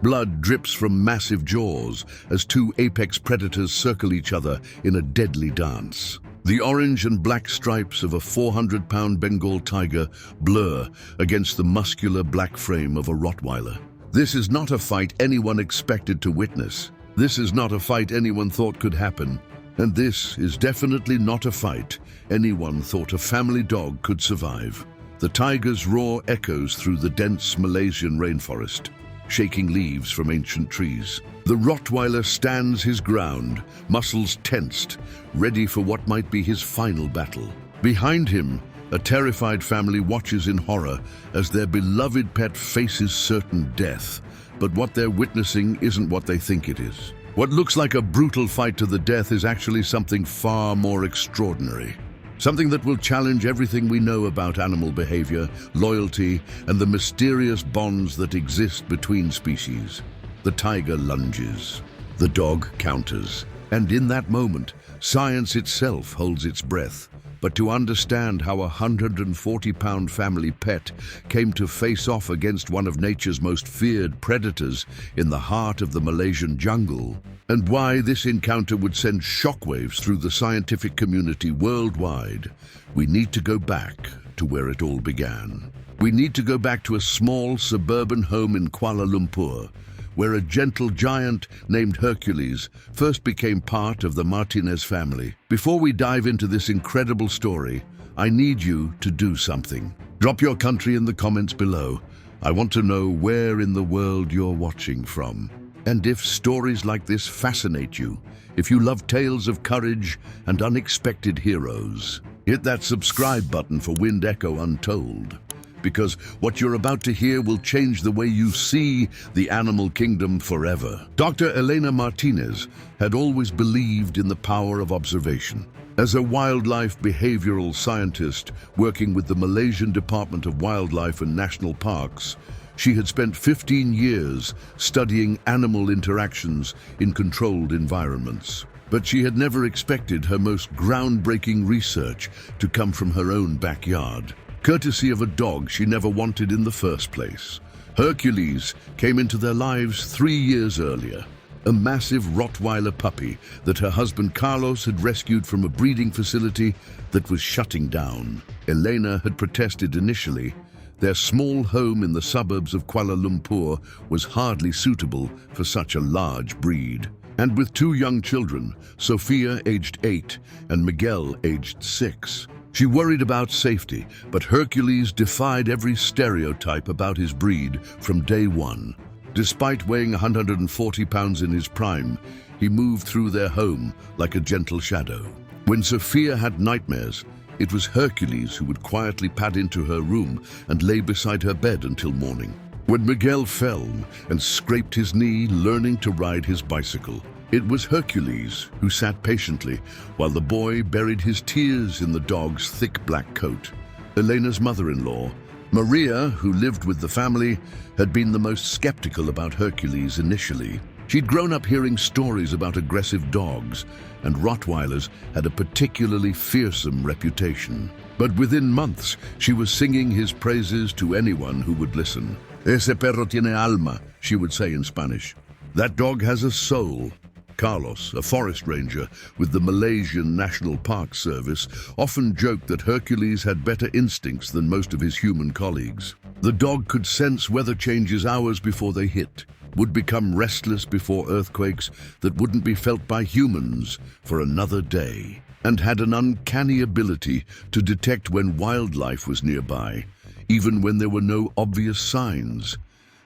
Blood drips from massive jaws as two apex predators circle each other in a deadly dance. The orange and black stripes of a 400-pound Bengal tiger blur against the muscular black frame of a Rottweiler. This is not a fight anyone expected to witness. This is not a fight anyone thought could happen. And this is definitely not a fight anyone thought a family dog could survive. The tiger's roar echoes through the dense Malaysian rainforest, shaking leaves from ancient trees. The Rottweiler stands his ground, muscles tensed, ready for what might be his final battle. Behind him, a terrified family watches in horror as their beloved pet faces certain death. But what they're witnessing isn't what they think it is. What looks like a brutal fight to the death is actually something far more extraordinary. Something that will challenge everything we know about animal behavior, loyalty, and the mysterious bonds that exist between species. The tiger lunges. The dog counters. And in that moment, science itself holds its breath. But to understand how a 140-pound family pet came to face off against one of nature's most feared predators in the heart of the Malaysian jungle, and why this encounter would send shockwaves through the scientific community worldwide, we need to go back to where it all began. We need to go back to a small suburban home in Kuala Lumpur, where a gentle giant named Hercules first became part of the Martinez family. Before we dive into this incredible story, I need you to do something. Drop your country in the comments below. I want to know where in the world you're watching from. And if stories like this fascinate you, if you love tales of courage and unexpected heroes, hit that subscribe button for Wind Echo Untold. Because what you're about to hear will change the way you see the animal kingdom forever. Dr. Elena Martinez had always believed in the power of observation. As a wildlife behavioral scientist working with the Malaysian Department of Wildlife and National Parks, she had spent 15 years studying animal interactions in controlled environments. But she had never expected her most groundbreaking research to come from her own backyard. Courtesy of a dog she never wanted in the first place. Hercules came into their lives 3 years earlier, a massive Rottweiler puppy that her husband Carlos had rescued from a breeding facility that was shutting down. Elena had protested initially. Their small home in the suburbs of Kuala Lumpur was hardly suitable for such a large breed. And with 2 young children, Sophia aged 8 and Miguel aged 6, she worried about safety, but Hercules defied every stereotype about his breed from day one. Despite weighing 140 pounds in his prime, he moved through their home like a gentle shadow. When Sophia had nightmares, it was Hercules who would quietly pad into her room and lay beside her bed until morning. When Miguel fell and scraped his knee learning to ride his bicycle, it was Hercules who sat patiently while the boy buried his tears in the dog's thick black coat. Elena's mother-in-law, Maria, who lived with the family, had been the most skeptical about Hercules initially. She'd grown up hearing stories about aggressive dogs, and Rottweilers had a particularly fearsome reputation. But within months, she was singing his praises to anyone who would listen. "Ese perro tiene alma," she would say in Spanish. "That dog has a soul." Carlos, a forest ranger with the Malaysian National Park Service, often joked that Hercules had better instincts than most of his human colleagues. The dog could sense weather changes hours before they hit, would become restless before earthquakes that wouldn't be felt by humans for another day, and had an uncanny ability to detect when wildlife was nearby, even when there were no obvious signs.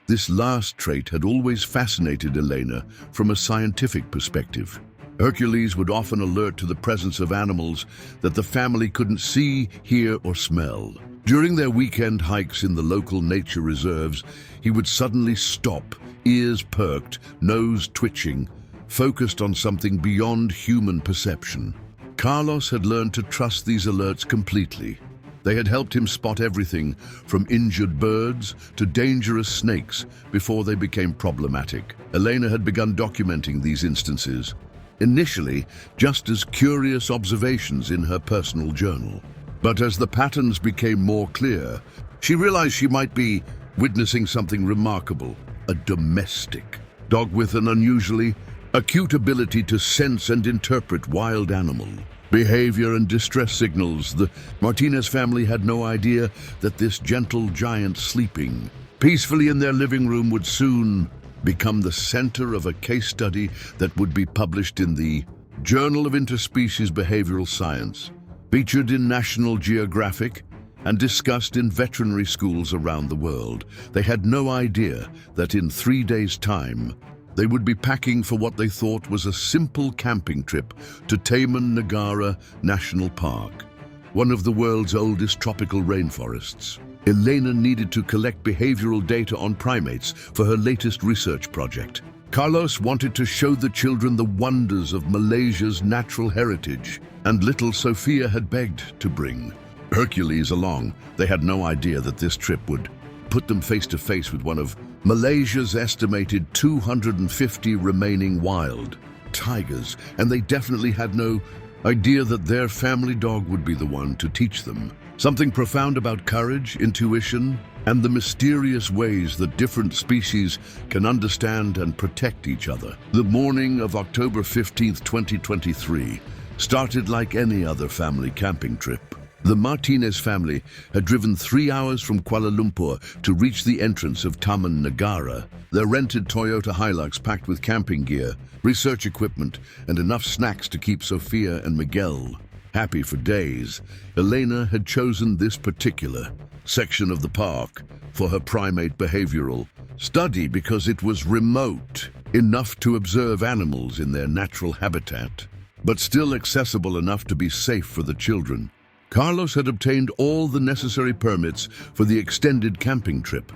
This last trait had always fascinated Elena from a scientific perspective. Hercules would often alert to the presence of animals that the family couldn't see, hear, or smell. During their weekend hikes in the local nature reserves, he would suddenly stop, ears perked, nose twitching, focused on something beyond human perception. Carlos had learned to trust these alerts completely. They had helped him spot everything from injured birds to dangerous snakes before they became problematic. Elena had begun documenting these instances, initially just as curious observations in her personal journal. But as the patterns became more clear, she realized she might be witnessing something remarkable. a domestic dog with an unusually acute ability to sense and interpret wild animal behavior and distress signals. The Martinez family had no idea that this gentle giant sleeping peacefully in their living room would soon become the center of a case study that would be published in the Journal of Interspecies Behavioral Science, featured in National Geographic, and discussed in veterinary schools around the world. They had no idea that in 3 days' time, they would be packing for what they thought was a simple camping trip to Taman Negara National Park, one of the world's oldest tropical rainforests. Elena needed to collect behavioral data on primates for her latest research project. Carlos wanted to show the children the wonders of Malaysia's natural heritage, and little Sophia had begged to bring Hercules along. They had no idea that this trip would put them face to face with one of Malaysia's estimated 250 remaining wild tigers, and they definitely had no idea that their family dog would be the one to teach them something profound about courage, intuition, and the mysterious ways that different species can understand and protect each other. The morning of October 15th, 2023, started like any other family camping trip. The Martinez family had driven 3 hours from Kuala Lumpur to reach the entrance of Taman Negara. Their rented Toyota Hilux packed with camping gear, research equipment, and enough snacks to keep Sophia and Miguel happy for days. Elena had chosen this particular section of the park for her primate behavioral study because it was remote enough to observe animals in their natural habitat, but still accessible enough to be safe for the children. Carlos had obtained all the necessary permits for the extended camping trip,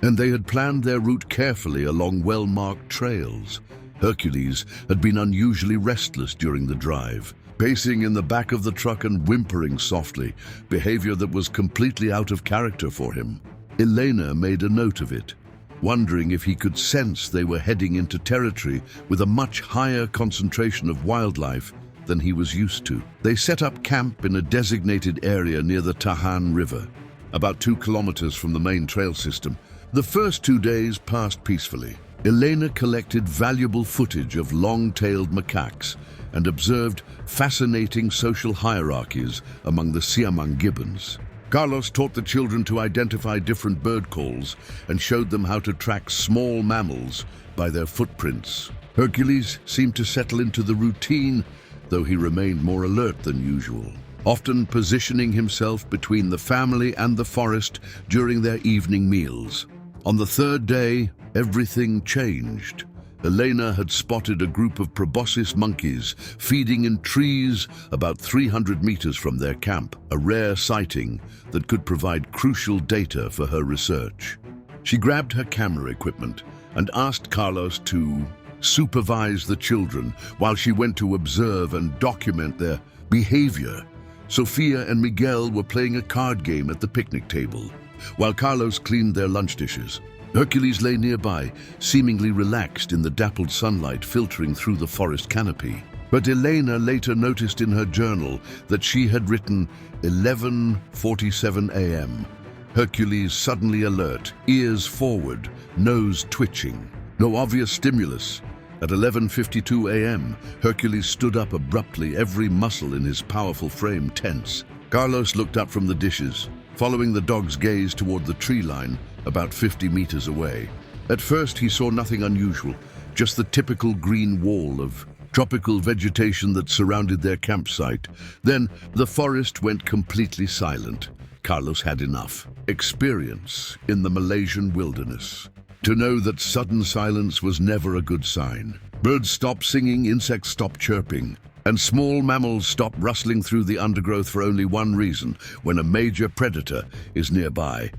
and they had planned their route carefully along well-marked trails. Hercules had been unusually restless during the drive, pacing in the back of the truck and whimpering softly, behavior that was completely out of character for him. Elena made a note of it, wondering if he could sense they were heading into territory with a much higher concentration of wildlife than he was used to. They set up camp in a designated area near the Tahan River, about 2 kilometers from the main trail system. The first 2 days passed peacefully. Elena collected valuable footage of long-tailed macaques and observed fascinating social hierarchies among the Siamang gibbons. Carlos taught the children to identify different bird calls and showed them how to track small mammals by their footprints. Hercules seemed to settle into the routine, though he remained more alert than usual, often positioning himself between the family and the forest during their evening meals. On the 3rd day, everything changed. Elena had spotted a group of proboscis monkeys feeding in trees about 300 meters from their camp, a rare sighting that could provide crucial data for her research. She grabbed her camera equipment and asked Carlos to supervise the children while she went to observe and document their behavior. Sophia and Miguel were playing a card game at the picnic table, while Carlos cleaned their lunch dishes. Hercules lay nearby, seemingly relaxed in the dappled sunlight filtering through the forest canopy. But Elena later noticed in her journal that she had written 11:47 a.m. Hercules suddenly alert, ears forward, nose twitching. No obvious stimulus. At 11:52 a.m., Hercules stood up abruptly, every muscle in his powerful frame tense. Carlos looked up from the dishes, following the dog's gaze toward the tree line about 50 meters away. At first, he saw nothing unusual, just the typical green wall of tropical vegetation that surrounded their campsite. Then, the forest went completely silent. Carlos had enough experience in the Malaysian wilderness to know that sudden silence was never a good sign. Birds stopped singing, insects stopped chirping, and small mammals stop rustling through the undergrowth for only one reason: when a major predator is nearby.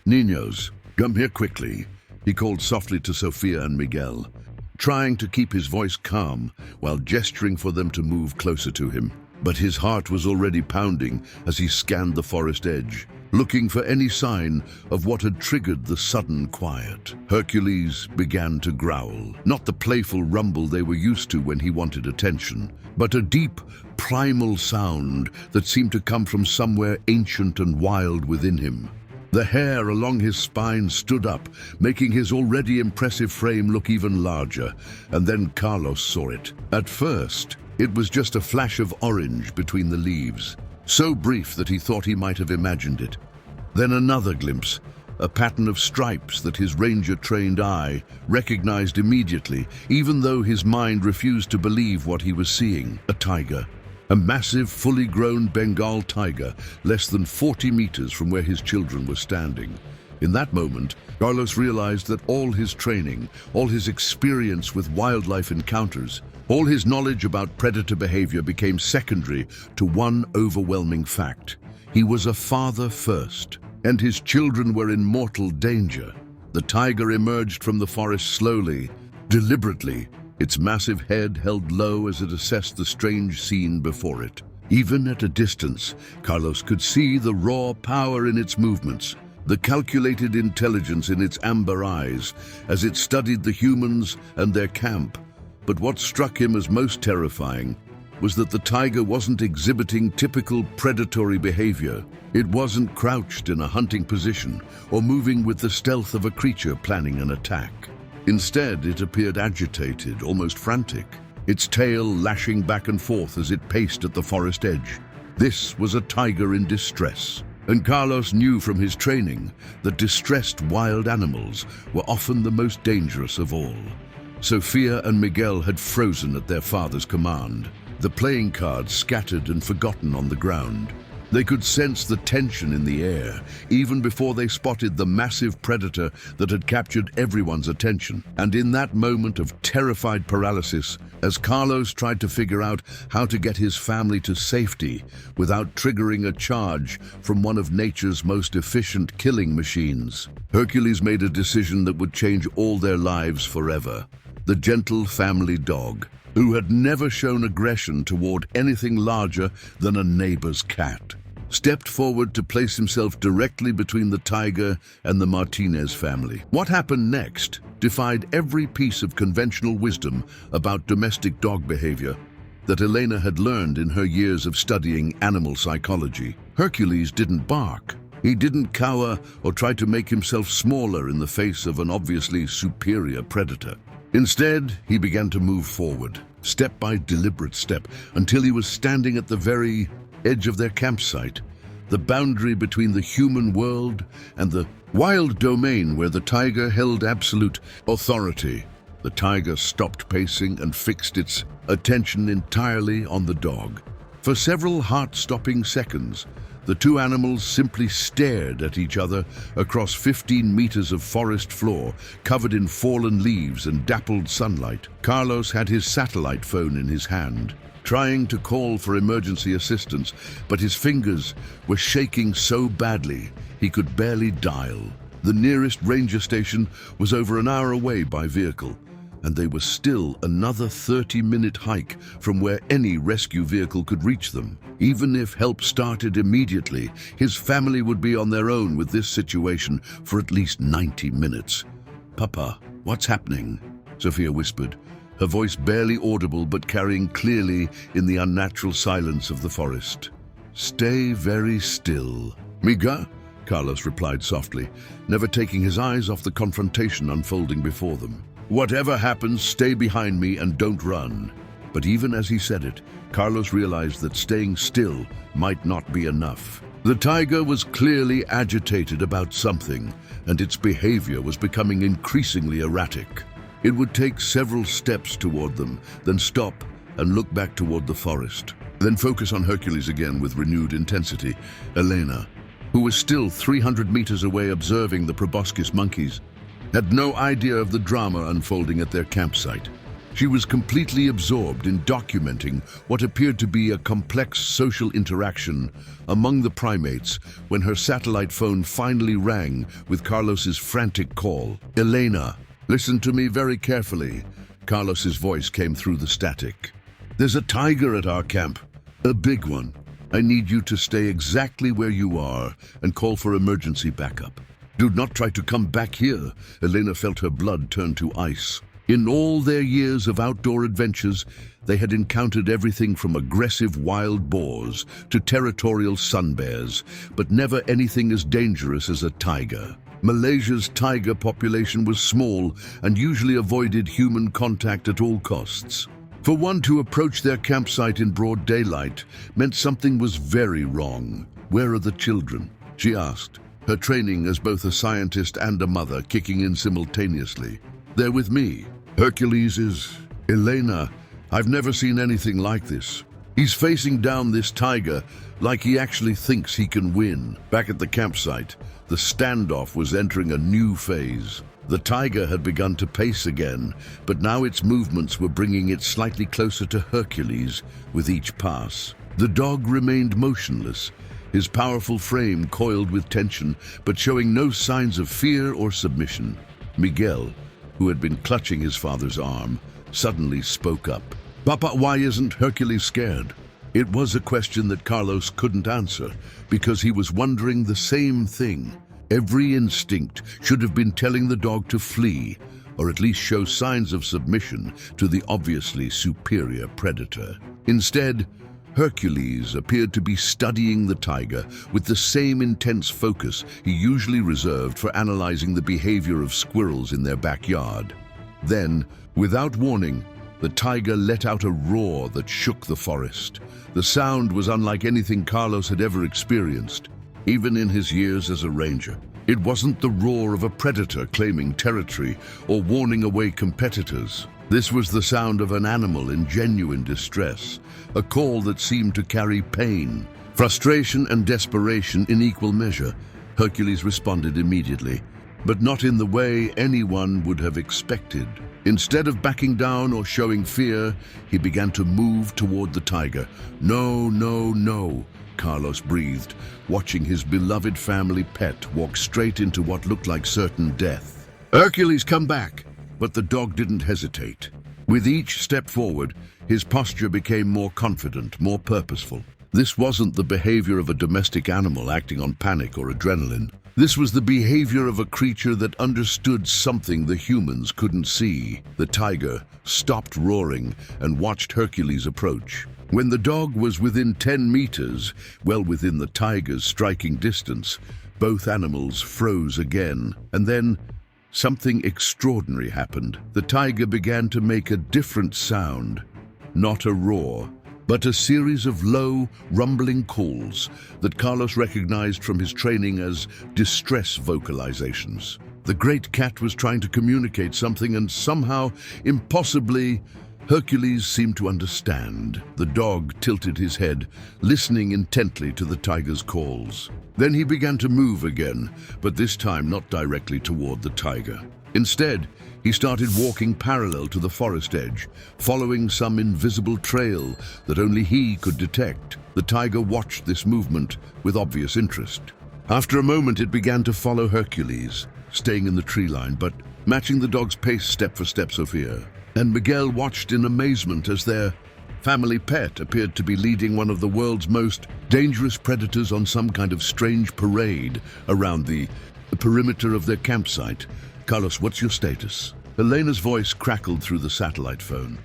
"Niños, come here quickly," he called softly to Sophia and Miguel, trying to keep his voice calm while gesturing for them to move closer to him. But his heart was already pounding as he scanned the forest edge, looking for any sign of what had triggered the sudden quiet. Hercules began to growl, not the playful rumble they were used to when he wanted attention, but a deep, primal sound that seemed to come from somewhere ancient and wild within him. The hair along his spine stood up, making his already impressive frame look even larger, and then Carlos saw it. At first, it was just a flash of orange between the leaves, so brief that he thought he might have imagined it. Then another glimpse, a pattern of stripes that his ranger-trained eye recognized immediately, even though his mind refused to believe what he was seeing. A tiger. A massive, fully grown Bengal tiger, less than 40 meters from where his children were standing. In that moment, Carlos realized that all his training, all his experience with wildlife encounters, all his knowledge about predator behavior became secondary to one overwhelming fact. He was a father first, and his children were in mortal danger. The tiger emerged from the forest slowly, deliberately, its massive head held low as it assessed the strange scene before it. Even at a distance, Carlos could see the raw power in its movements, the calculated intelligence in its amber eyes as it studied the humans and their camp. But what struck him as most terrifying was that the tiger wasn't exhibiting typical predatory behavior. It wasn't crouched in a hunting position or moving with the stealth of a creature planning an attack. Instead, it appeared agitated, almost frantic, its tail lashing back and forth as it paced at the forest edge. This was a tiger in distress, and Carlos knew from his training that distressed wild animals were often the most dangerous of all. Sophia and Miguel had frozen at their father's command, the playing cards scattered and forgotten on the ground. They could sense the tension in the air, even before they spotted the massive predator that had captured everyone's attention. And in that moment of terrified paralysis, as Carlos tried to figure out how to get his family to safety without triggering a charge from one of nature's most efficient killing machines, Hercules made a decision that would change all their lives forever. The gentle family dog, who had never shown aggression toward anything larger than a neighbor's cat, stepped forward to place himself directly between the tiger and the Martinez family. What happened next defied every piece of conventional wisdom about domestic dog behavior that Elena had learned in her years of studying animal psychology. Hercules didn't bark. He didn't cower or try to make himself smaller in the face of an obviously superior predator. Instead, he began to move forward, step by deliberate step, until he was standing at the very edge of their campsite, the boundary between the human world and the wild domain where the tiger held absolute authority. The tiger stopped pacing and fixed its attention entirely on the dog. For several heart-stopping seconds, the two animals simply stared at each other across 15 meters of forest floor, covered in fallen leaves and dappled sunlight. Carlos had his satellite phone in his hand, trying to call for emergency assistance, but his fingers were shaking so badly he could barely dial. The nearest ranger station was over an hour away by vehicle, and they were still another 30-minute hike from where any rescue vehicle could reach them. Even if help started immediately, his family would be on their own with this situation for at least 90 minutes. "Papa, what's happening?" Sophia whispered, her voice barely audible but carrying clearly in the unnatural silence of the forest. "Stay very still." "Miga?" Carlos replied softly, never taking his eyes off the confrontation unfolding before them. "Whatever happens, stay behind me and don't run." But even as he said it, Carlos realized that staying still might not be enough. The tiger was clearly agitated about something, and its behavior was becoming increasingly erratic. It would take several steps toward them, then stop and look back toward the forest. Then focus on Hercules again with renewed intensity. Elena, who was still 300 meters away observing the proboscis monkeys, had no idea of the drama unfolding at their campsite. She was completely absorbed in documenting what appeared to be a complex social interaction among the primates when her satellite phone finally rang with Carlos's frantic call. "Elena, listen to me very carefully." Carlos's voice came through the static. "There's a tiger at our camp, a big one. I need you to stay exactly where you are and call for emergency backup. Do not try to come back here." Elena felt her blood turn to ice. In all their years of outdoor adventures, they had encountered everything from aggressive wild boars to territorial sun bears, but never anything as dangerous as a tiger. Malaysia's tiger population was small and usually avoided human contact at all costs. For one to approach their campsite in broad daylight meant something was very wrong. "Where are the children?" she asked, her training as both a scientist and a mother kicking in simultaneously. "They're with me. Hercules is... Elena, I've never seen anything like this. He's facing down this tiger like he actually thinks he can win." Back at the campsite, the standoff was entering a new phase. The tiger had begun to pace again, but now its movements were bringing it slightly closer to Hercules with each pass. The dog remained motionless, his powerful frame coiled with tension, but showing no signs of fear or submission. Miguel, who had been clutching his father's arm, suddenly spoke up. "Papa, why isn't Hercules scared?" It was a question that Carlos couldn't answer, because he was wondering the same thing. Every instinct should have been telling the dog to flee, or at least show signs of submission to the obviously superior predator. Instead, Hercules appeared to be studying the tiger with the same intense focus he usually reserved for analyzing the behavior of squirrels in their backyard. Then, without warning, the tiger let out a roar that shook the forest. The sound was unlike anything Carlos had ever experienced, even in his years as a ranger. It wasn't the roar of a predator claiming territory or warning away competitors. This was the sound of an animal in genuine distress, a call that seemed to carry pain, frustration, and desperation in equal measure. Hercules responded immediately, but not in the way anyone would have expected. Instead of backing down or showing fear, he began to move toward the tiger. "No, no, no," Carlos breathed, watching his beloved family pet walk straight into what looked like certain death. "Hercules, come back!" But the dog didn't hesitate. With each step forward, his posture became more confident, more purposeful. This wasn't the behavior of a domestic animal acting on panic or adrenaline. This was the behavior of a creature that understood something the humans couldn't see. The tiger stopped roaring and watched Hercules approach. When the dog was within 10 meters, well within the tiger's striking distance, both animals froze again. And then something extraordinary happened. The tiger began to make a different sound, not a roar, but a series of low, rumbling calls that Carlos recognized from his training as distress vocalizations. The great cat was trying to communicate something, and somehow, impossibly, Hercules seemed to understand. The dog tilted his head, listening intently to the tiger's calls. Then he began to move again, but this time not directly toward the tiger. Instead, he started walking parallel to the forest edge, following some invisible trail that only he could detect. The tiger watched this movement with obvious interest. After a moment, it began to follow Hercules, staying in the tree line, but matching the dog's pace step for step, Sophia. And Miguel watched in amazement as their family pet appeared to be leading one of the world's most dangerous predators on some kind of strange parade around the perimeter of their campsite. "Carlos, what's your status?" Elena's voice crackled through the satellite phone.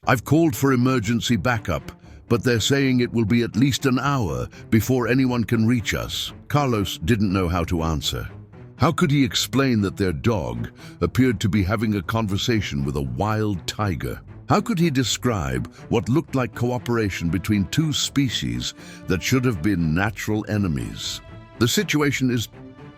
"I've called for emergency backup, but they're saying it will be at least an hour before anyone can reach us." Carlos didn't know how to answer. How could he explain that their dog appeared to be having a conversation with a wild tiger? How could he describe what looked like cooperation between two species that should have been natural enemies? "The situation is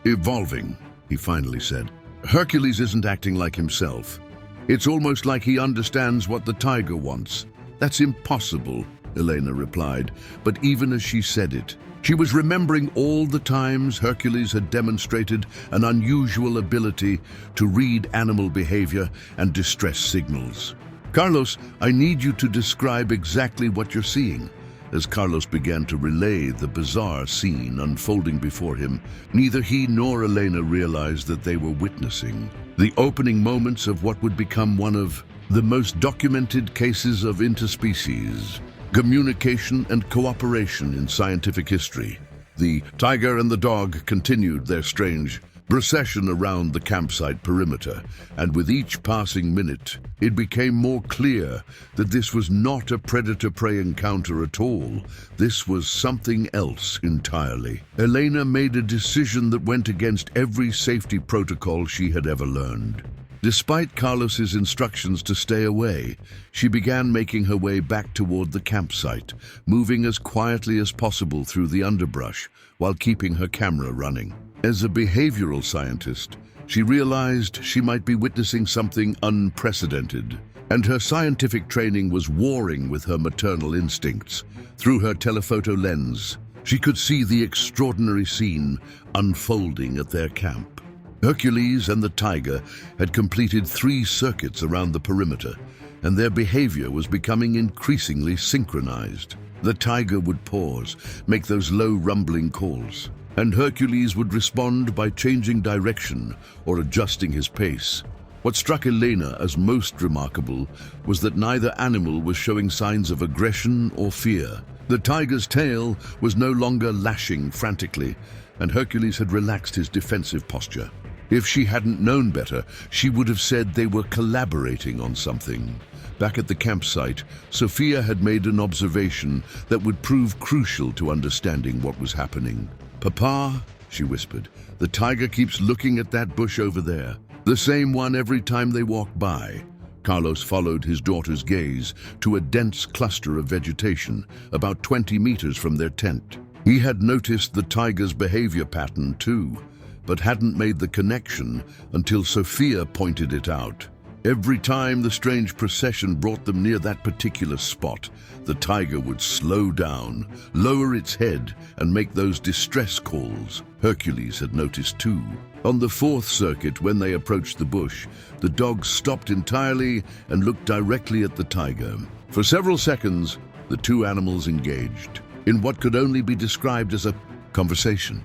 evolving," he finally said. "Hercules isn't acting like himself. It's almost like he understands what the tiger wants." "That's impossible," Elena replied, but even as she said it, she was remembering all the times Hercules had demonstrated an unusual ability to read animal behavior and distress signals. "Carlos, I need you to describe exactly what you're seeing." As Carlos began to relay the bizarre scene unfolding before him, neither he nor Elena realized that they were witnessing the opening moments of what would become one of the most documented cases of interspecies communication and cooperation in scientific history. The tiger and the dog continued their strange procession around the campsite perimeter, and with each passing minute, it became more clear that this was not a predator-prey encounter at all. This was something else entirely. Elena made a decision that went against every safety protocol she had ever learned. Despite Carlos's instructions to stay away, she began making her way back toward the campsite, moving as quietly as possible through the underbrush while keeping her camera running. As a behavioral scientist, she realized she might be witnessing something unprecedented, and her scientific training was warring with her maternal instincts. Through her telephoto lens, she could see the extraordinary scene unfolding at their camp. Hercules and the tiger had completed 3 circuits around the perimeter, and their behavior was becoming increasingly synchronized. The tiger would pause, make those low rumbling calls, and Hercules would respond by changing direction or adjusting his pace. What struck Elena as most remarkable was that neither animal was showing signs of aggression or fear. The tiger's tail was no longer lashing frantically, and Hercules had relaxed his defensive posture. If she hadn't known better, she would have said they were collaborating on something. Back at the campsite, Sophia had made an observation that would prove crucial to understanding what was happening. "Papa," she whispered, "the tiger keeps looking at that bush over there. The same one every time they walk by." Carlos followed his daughter's gaze to a dense cluster of vegetation about 20 meters from their tent. He had noticed the tiger's behavior pattern too, but hadn't made the connection until Sophia pointed it out. Every time the strange procession brought them near that particular spot, the tiger would slow down, lower its head, and make those distress calls. Hercules had noticed too. On the 4th circuit, when they approached the bush, the dog stopped entirely and looked directly at the tiger. For several seconds, the 2 animals engaged in what could only be described as a conversation,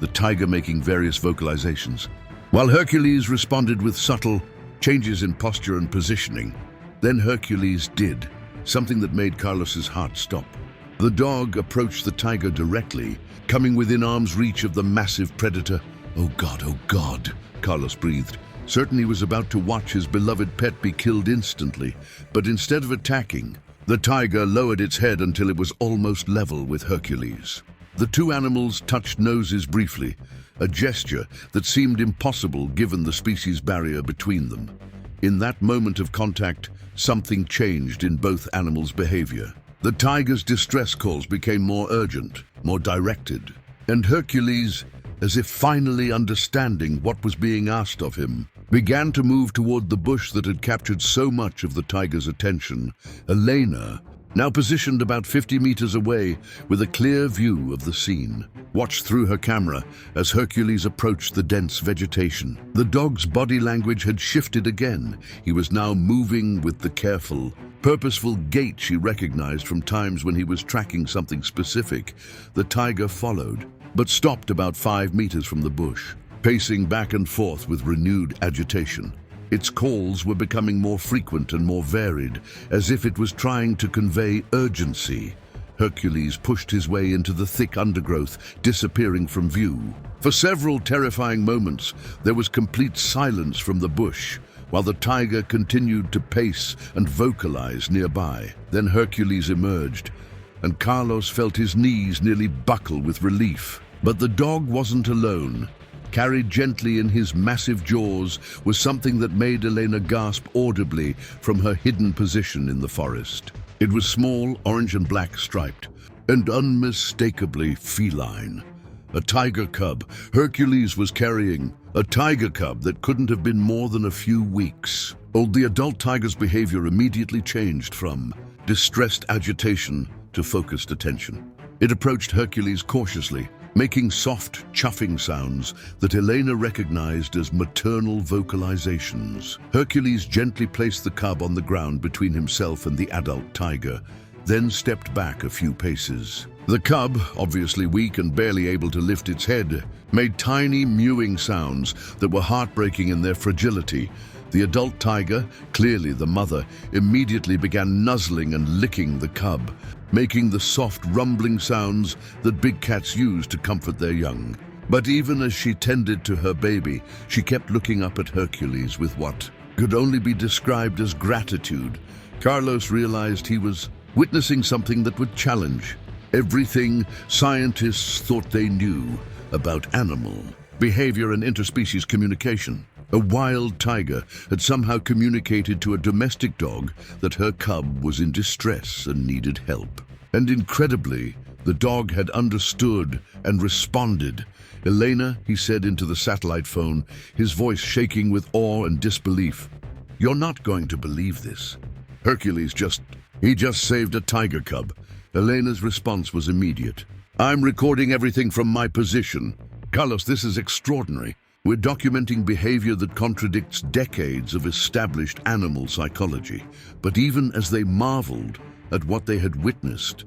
the tiger making various vocalizations, while Hercules responded with subtle changes in posture and positioning. Then Hercules did something that made Carlos's heart stop. The dog approached the tiger directly, coming within arm's reach of the massive predator. Oh God, Carlos breathed. Certain he was about to watch his beloved pet be killed instantly, but instead of attacking, the tiger lowered its head until it was almost level with Hercules. The 2 animals touched noses briefly, a gesture that seemed impossible given the species barrier between them. In that moment of contact, something changed in both animals' behavior. The tiger's distress calls became more urgent, more directed, and Hercules, as if finally understanding what was being asked of him, began to move toward the bush that had captured so much of the tiger's attention. Elena, now positioned about 50 meters away with a clear view of the scene, watched through her camera as Hercules approached the dense vegetation. The dog's body language had shifted again. He was now moving with the careful, purposeful gait she recognized from times when he was tracking something specific. The tiger followed, but stopped about 5 meters from the bush, pacing back and forth with renewed agitation. Its calls were becoming more frequent and more varied, as if it was trying to convey urgency. Hercules pushed his way into the thick undergrowth, disappearing from view. For several terrifying moments, there was complete silence from the bush, while the tiger continued to pace and vocalize nearby. Then Hercules emerged, and Carlos felt his knees nearly buckle with relief. But the dog wasn't alone. Carried gently in his massive jaws was something that made Elena gasp audibly from her hidden position in the forest. It was small, orange and black striped, and unmistakably feline. A tiger cub. Hercules was carrying a tiger cub that couldn't have been more than a few weeks old. The adult tiger's behavior immediately changed from distressed agitation to focused attention. It approached Hercules cautiously, making soft, chuffing sounds that Elena recognized as maternal vocalizations. Hercules gently placed the cub on the ground between himself and the adult tiger, then stepped back a few paces. The cub, obviously weak and barely able to lift its head, made tiny mewing sounds that were heartbreaking in their fragility. The adult tiger, clearly the mother, immediately began nuzzling and licking the cub, making the soft rumbling sounds that big cats use to comfort their young. But even as she tended to her baby, she kept looking up at Hercules with what could only be described as gratitude. Carlos realized he was witnessing something that would challenge everything scientists thought they knew about animal behavior and interspecies communication. A wild tiger had somehow communicated to a domestic dog that her cub was in distress and needed help. And incredibly, the dog had understood and responded. "Elena," he said into the satellite phone, his voice shaking with awe and disbelief. "You're not going to believe this. Hercules just saved a tiger cub." Elena's response was immediate. "I'm recording everything from my position. Carlos, this is extraordinary. We're documenting behavior that contradicts decades of established animal psychology." But even as they marveled at what they had witnessed,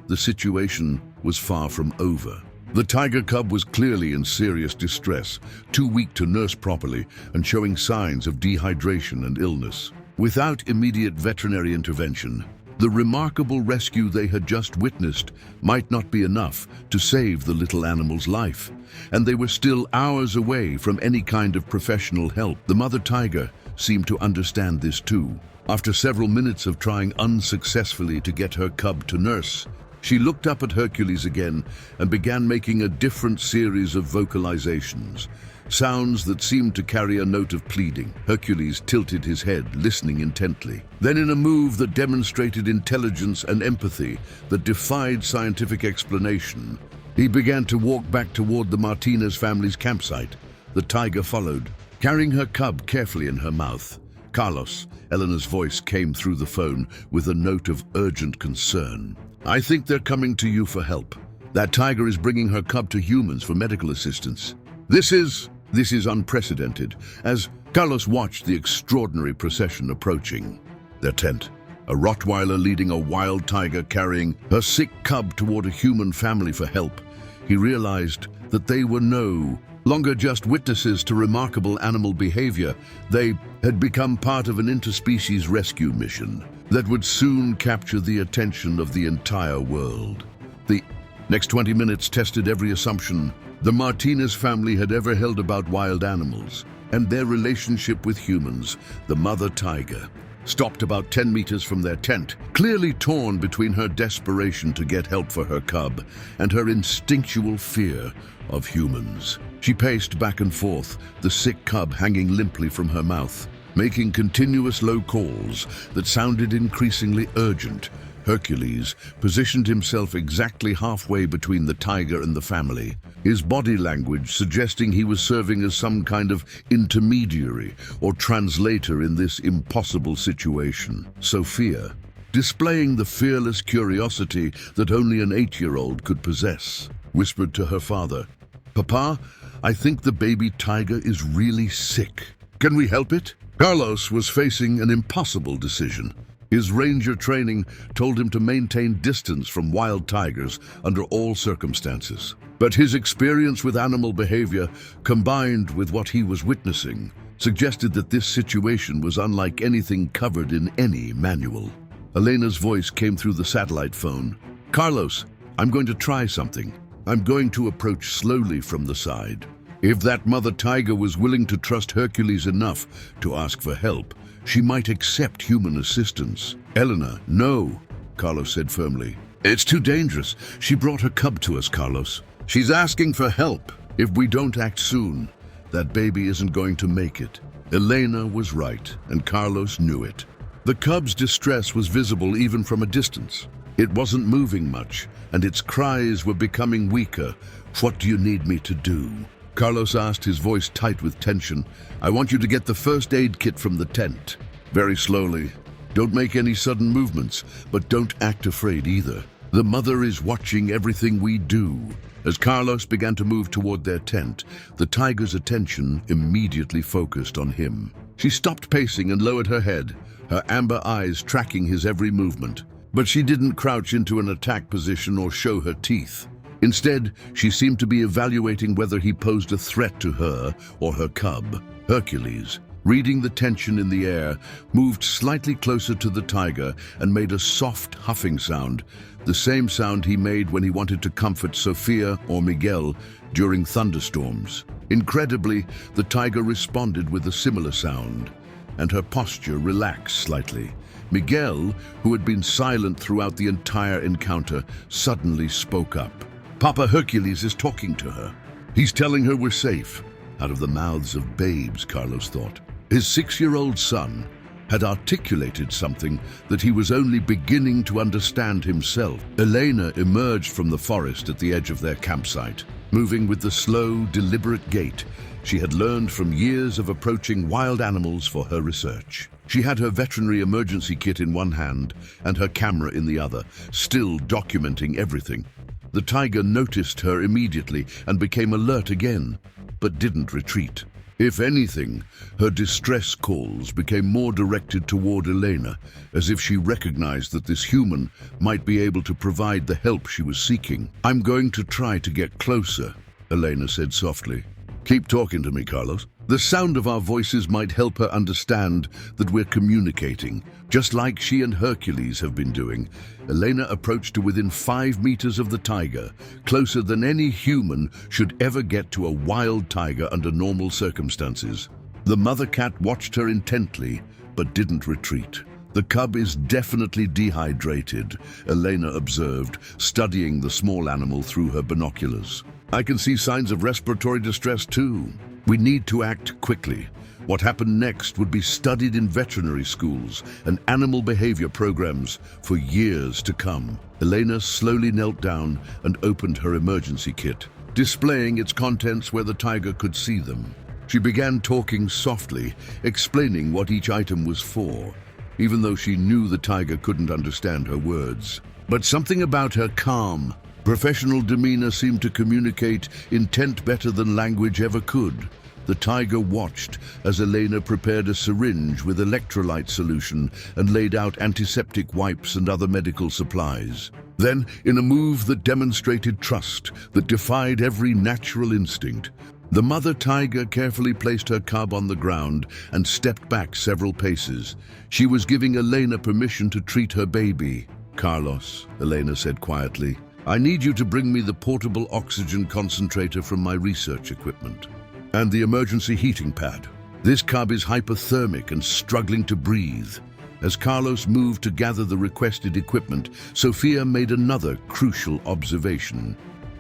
the situation was far from over. The tiger cub was clearly in serious distress, too weak to nurse properly and showing signs of dehydration and illness. Without immediate veterinary intervention, the remarkable rescue they had just witnessed might not be enough to save the little animal's life, and they were still hours away from any kind of professional help. The mother tiger seemed to understand this too. After several minutes of trying unsuccessfully to get her cub to nurse, she looked up at Hercules again and began making a different series of vocalizations, sounds that seemed to carry a note of pleading. Hercules tilted his head, listening intently. Then, in a move that demonstrated intelligence and empathy that defied scientific explanation, he began to walk back toward the Martinez family's campsite. The tiger followed, carrying her cub carefully in her mouth. "Carlos," Elena's voice came through the phone with a note of urgent concern. "I think they're coming to you for help. That tiger is bringing her cub to humans for medical assistance." This is unprecedented, as Carlos watched the extraordinary procession approaching their tent. A Rottweiler leading a wild tiger carrying her sick cub toward a human family for help. He realized that they were no longer just witnesses to remarkable animal behavior. They had become part of an interspecies rescue mission that would soon capture the attention of the entire world. The next 20 minutes tested every assumption the Martinez family had ever held about wild animals and their relationship with humans. The mother tiger stopped about 10 meters from their tent, clearly torn between her desperation to get help for her cub and her instinctual fear of humans. She paced back and forth, the sick cub hanging limply from her mouth, making continuous low calls that sounded increasingly urgent. Hercules positioned himself exactly halfway between the tiger and the family, his body language suggesting he was serving as some kind of intermediary or translator in this impossible situation. Sophia, displaying the fearless curiosity that only an 8-year-old could possess, whispered to her father, "Papa, I think the baby tiger is really sick. Can we help it?" Carlos was facing an impossible decision. His ranger training told him to maintain distance from wild tigers under all circumstances. But his experience with animal behavior, combined with what he was witnessing, suggested that this situation was unlike anything covered in any manual. Elena's voice came through the satellite phone. "Carlos, I'm going to try something. I'm going to approach slowly from the side. If that mother tiger was willing to trust Hercules enough to ask for help, she might accept human assistance." "Elena, no," Carlos said firmly. "It's too dangerous. She brought her cub to us, Carlos. She's asking for help. If we don't act soon, that baby isn't going to make it." Elena was right, and Carlos knew it. The cub's distress was visible even from a distance. It wasn't moving much, and its cries were becoming weaker. "What do you need me to do?" Carlos asked, his voice tight with tension. "I want you to get the first aid kit from the tent. Very slowly. Don't make any sudden movements, but don't act afraid either. The mother is watching everything we do." As Carlos began to move toward their tent, the tiger's attention immediately focused on him. She stopped pacing and lowered her head, her amber eyes tracking his every movement. But she didn't crouch into an attack position or show her teeth. Instead, she seemed to be evaluating whether he posed a threat to her or her cub. Hercules, reading the tension in the air, moved slightly closer to the tiger and made a soft huffing sound, the same sound he made when he wanted to comfort Sophia or Miguel during thunderstorms. Incredibly, the tiger responded with a similar sound, and her posture relaxed slightly. Miguel, who had been silent throughout the entire encounter, suddenly spoke up. "Papa Hercules is talking to her. He's telling her we're safe." Out of the mouths of babes, Carlos thought. His 6-year-old son had articulated something that he was only beginning to understand himself. Elena emerged from the forest at the edge of their campsite, moving with the slow, deliberate gait she had learned from years of approaching wild animals for her research. She had her veterinary emergency kit in one hand and her camera in the other, still documenting everything. The tiger noticed her immediately and became alert again, but didn't retreat. If anything, her distress calls became more directed toward Elena, as if she recognized that this human might be able to provide the help she was seeking. "I'm going to try to get closer," Elena said softly. "Keep talking to me, Carlos. The sound of our voices might help her understand that we're communicating, just like she and Hercules have been doing." Elena approached to within 5 meters of the tiger, closer than any human should ever get to a wild tiger under normal circumstances. The mother cat watched her intently, but didn't retreat. "The cub is definitely dehydrated," Elena observed, studying the small animal through her binoculars. "I can see signs of respiratory distress too. We need to act quickly." What happened next would be studied in veterinary schools and animal behavior programs for years to come. Elena slowly knelt down and opened her emergency kit, displaying its contents where the tiger could see them. She began talking softly, explaining what each item was for, even though she knew the tiger couldn't understand her words. But something about her calm, professional demeanor seemed to communicate intent better than language ever could. The tiger watched as Elena prepared a syringe with electrolyte solution and laid out antiseptic wipes and other medical supplies. Then, in a move that demonstrated trust, that defied every natural instinct, the mother tiger carefully placed her cub on the ground and stepped back several paces. She was giving Elena permission to treat her baby. "Carlos," Elena said quietly, "I need you to bring me the portable oxygen concentrator from my research equipment. And the emergency heating pad. This cub is hypothermic and struggling to breathe." As Carlos moved to gather the requested equipment, Sophia made another crucial observation.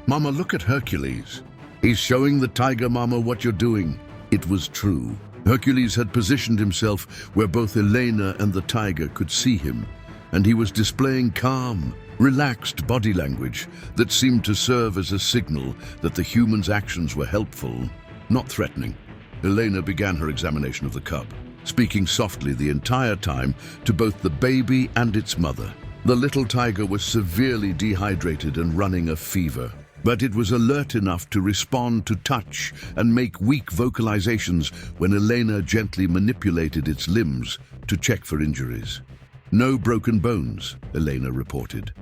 "Mama, look at Hercules. He's showing the tiger, Mama, what you're doing." It was true. Hercules had positioned himself where both Elena and the tiger could see him, and he was displaying calm, relaxed body language that seemed to serve as a signal that the human's actions were helpful, not threatening. Elena began her examination of the cub, speaking softly the entire time to both the baby and its mother. The little tiger was severely dehydrated and running a fever, but it was alert enough to respond to touch and make weak vocalizations when Elena gently manipulated its limbs to check for injuries. "No broken bones," Elena reported.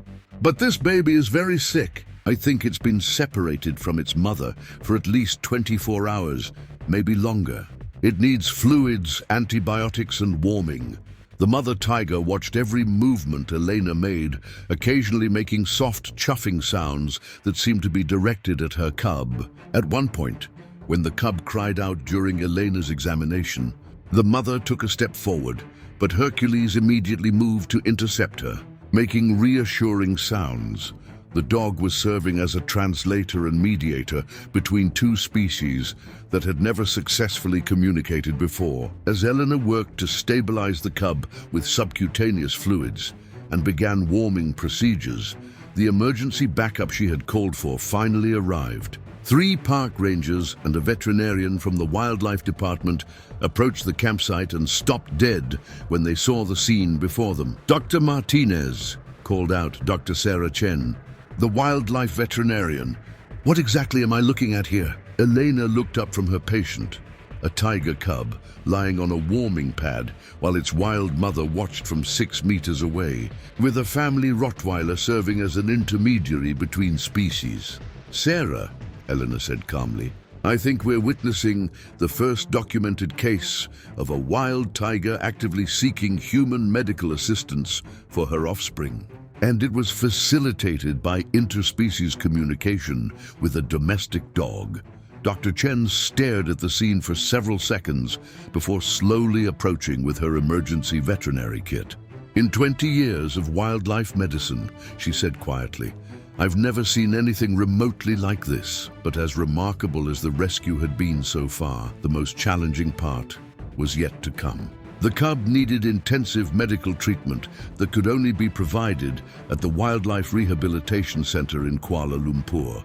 "But this baby is very sick. I think it's been separated from its mother for at least 24 hours, maybe longer. It needs fluids, antibiotics, and warming." The mother tiger watched every movement Elena made, occasionally making soft chuffing sounds that seemed to be directed at her cub. At one point, when the cub cried out during Elena's examination, the mother took a step forward, but Hercules immediately moved to intercept her, making reassuring sounds. The dog was serving as a translator and mediator between two species that had never successfully communicated before. As Elena worked to stabilize the cub with subcutaneous fluids and began warming procedures, the emergency backup she had called for finally arrived. 3 park rangers and a veterinarian from the wildlife department approached the campsite and stopped dead when they saw the scene before them. "Dr. Martinez," called out Dr. Sarah Chen, the wildlife veterinarian. "What exactly am I looking at here?" Elena looked up from her patient, a tiger cub lying on a warming pad while its wild mother watched from 6 meters away, with a family Rottweiler serving as an intermediary between species. "Sarah," Elena said calmly, I think we're witnessing the first documented case of a wild tiger actively seeking human medical assistance for her offspring. And it was facilitated by interspecies communication with a domestic dog. Dr. Chen stared at the scene for several seconds before slowly approaching with her emergency veterinary kit. "In 20 years of wildlife medicine," she said quietly, "I've never seen anything remotely like this." But as remarkable as the rescue had been so far, the most challenging part was yet to come. The cub needed intensive medical treatment that could only be provided at the Wildlife Rehabilitation Center in Kuala Lumpur,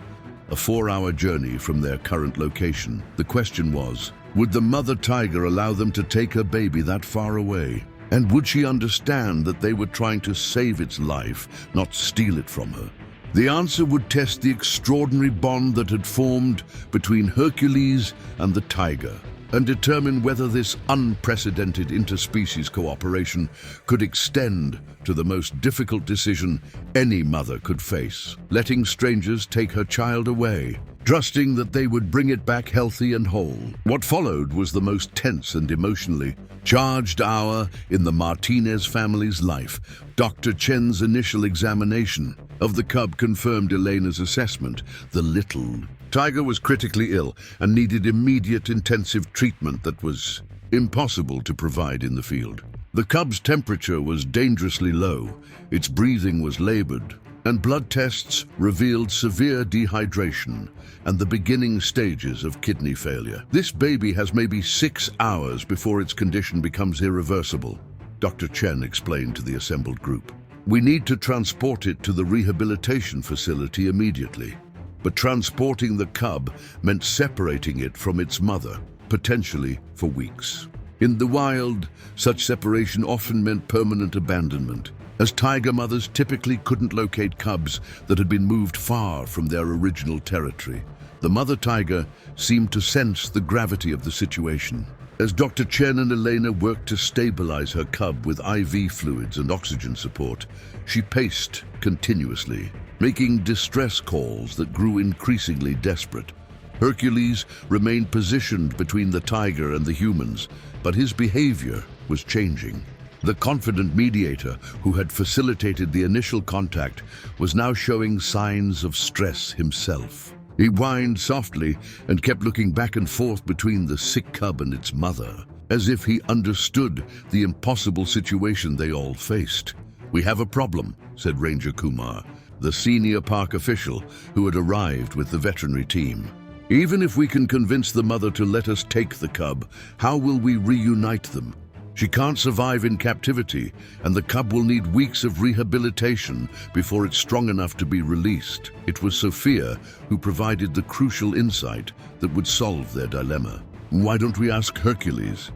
a 4-hour journey from their current location. The question was, would the mother tiger allow them to take her baby that far away? And would she understand that they were trying to save its life, not steal it from her? The answer would test the extraordinary bond that had formed between Hercules and the tiger, and determine whether this unprecedented interspecies cooperation could extend to the most difficult decision any mother could face: letting strangers take her child away, trusting that they would bring it back healthy and whole. What followed was the most tense and emotionally charged hour in the Martinez family's life. Dr. Chen's initial examination of the cub confirmed Elena's assessment. The little tiger was critically ill and needed immediate intensive treatment that was impossible to provide in the field. The cub's temperature was dangerously low, its breathing was labored, and blood tests revealed severe dehydration and the beginning stages of kidney failure. "This baby has maybe 6 hours before its condition becomes irreversible," Dr. Chen explained to the assembled group. "We need to transport it to the rehabilitation facility immediately." But transporting the cub meant separating it from its mother, potentially for weeks. In the wild, such separation often meant permanent abandonment, as tiger mothers typically couldn't locate cubs that had been moved far from their original territory. The mother tiger seemed to sense the gravity of the situation. As Dr. Chen and Elena worked to stabilize her cub with IV fluids and oxygen support, she paced continuously, making distress calls that grew increasingly desperate. Hercules remained positioned between the tiger and the humans, but his behavior was changing. The confident mediator who had facilitated the initial contact was now showing signs of stress himself. He whined softly and kept looking back and forth between the sick cub and its mother, as if he understood the impossible situation they all faced. "We have a problem," said Ranger Kumar, the senior park official who had arrived with the veterinary team. "Even if we can convince the mother to let us take the cub, how will we reunite them? She can't survive in captivity, and the cub will need weeks of rehabilitation before it's strong enough to be released." It was Sophia who provided the crucial insight that would solve their dilemma. "Why don't we ask Hercules?"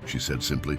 she said simply.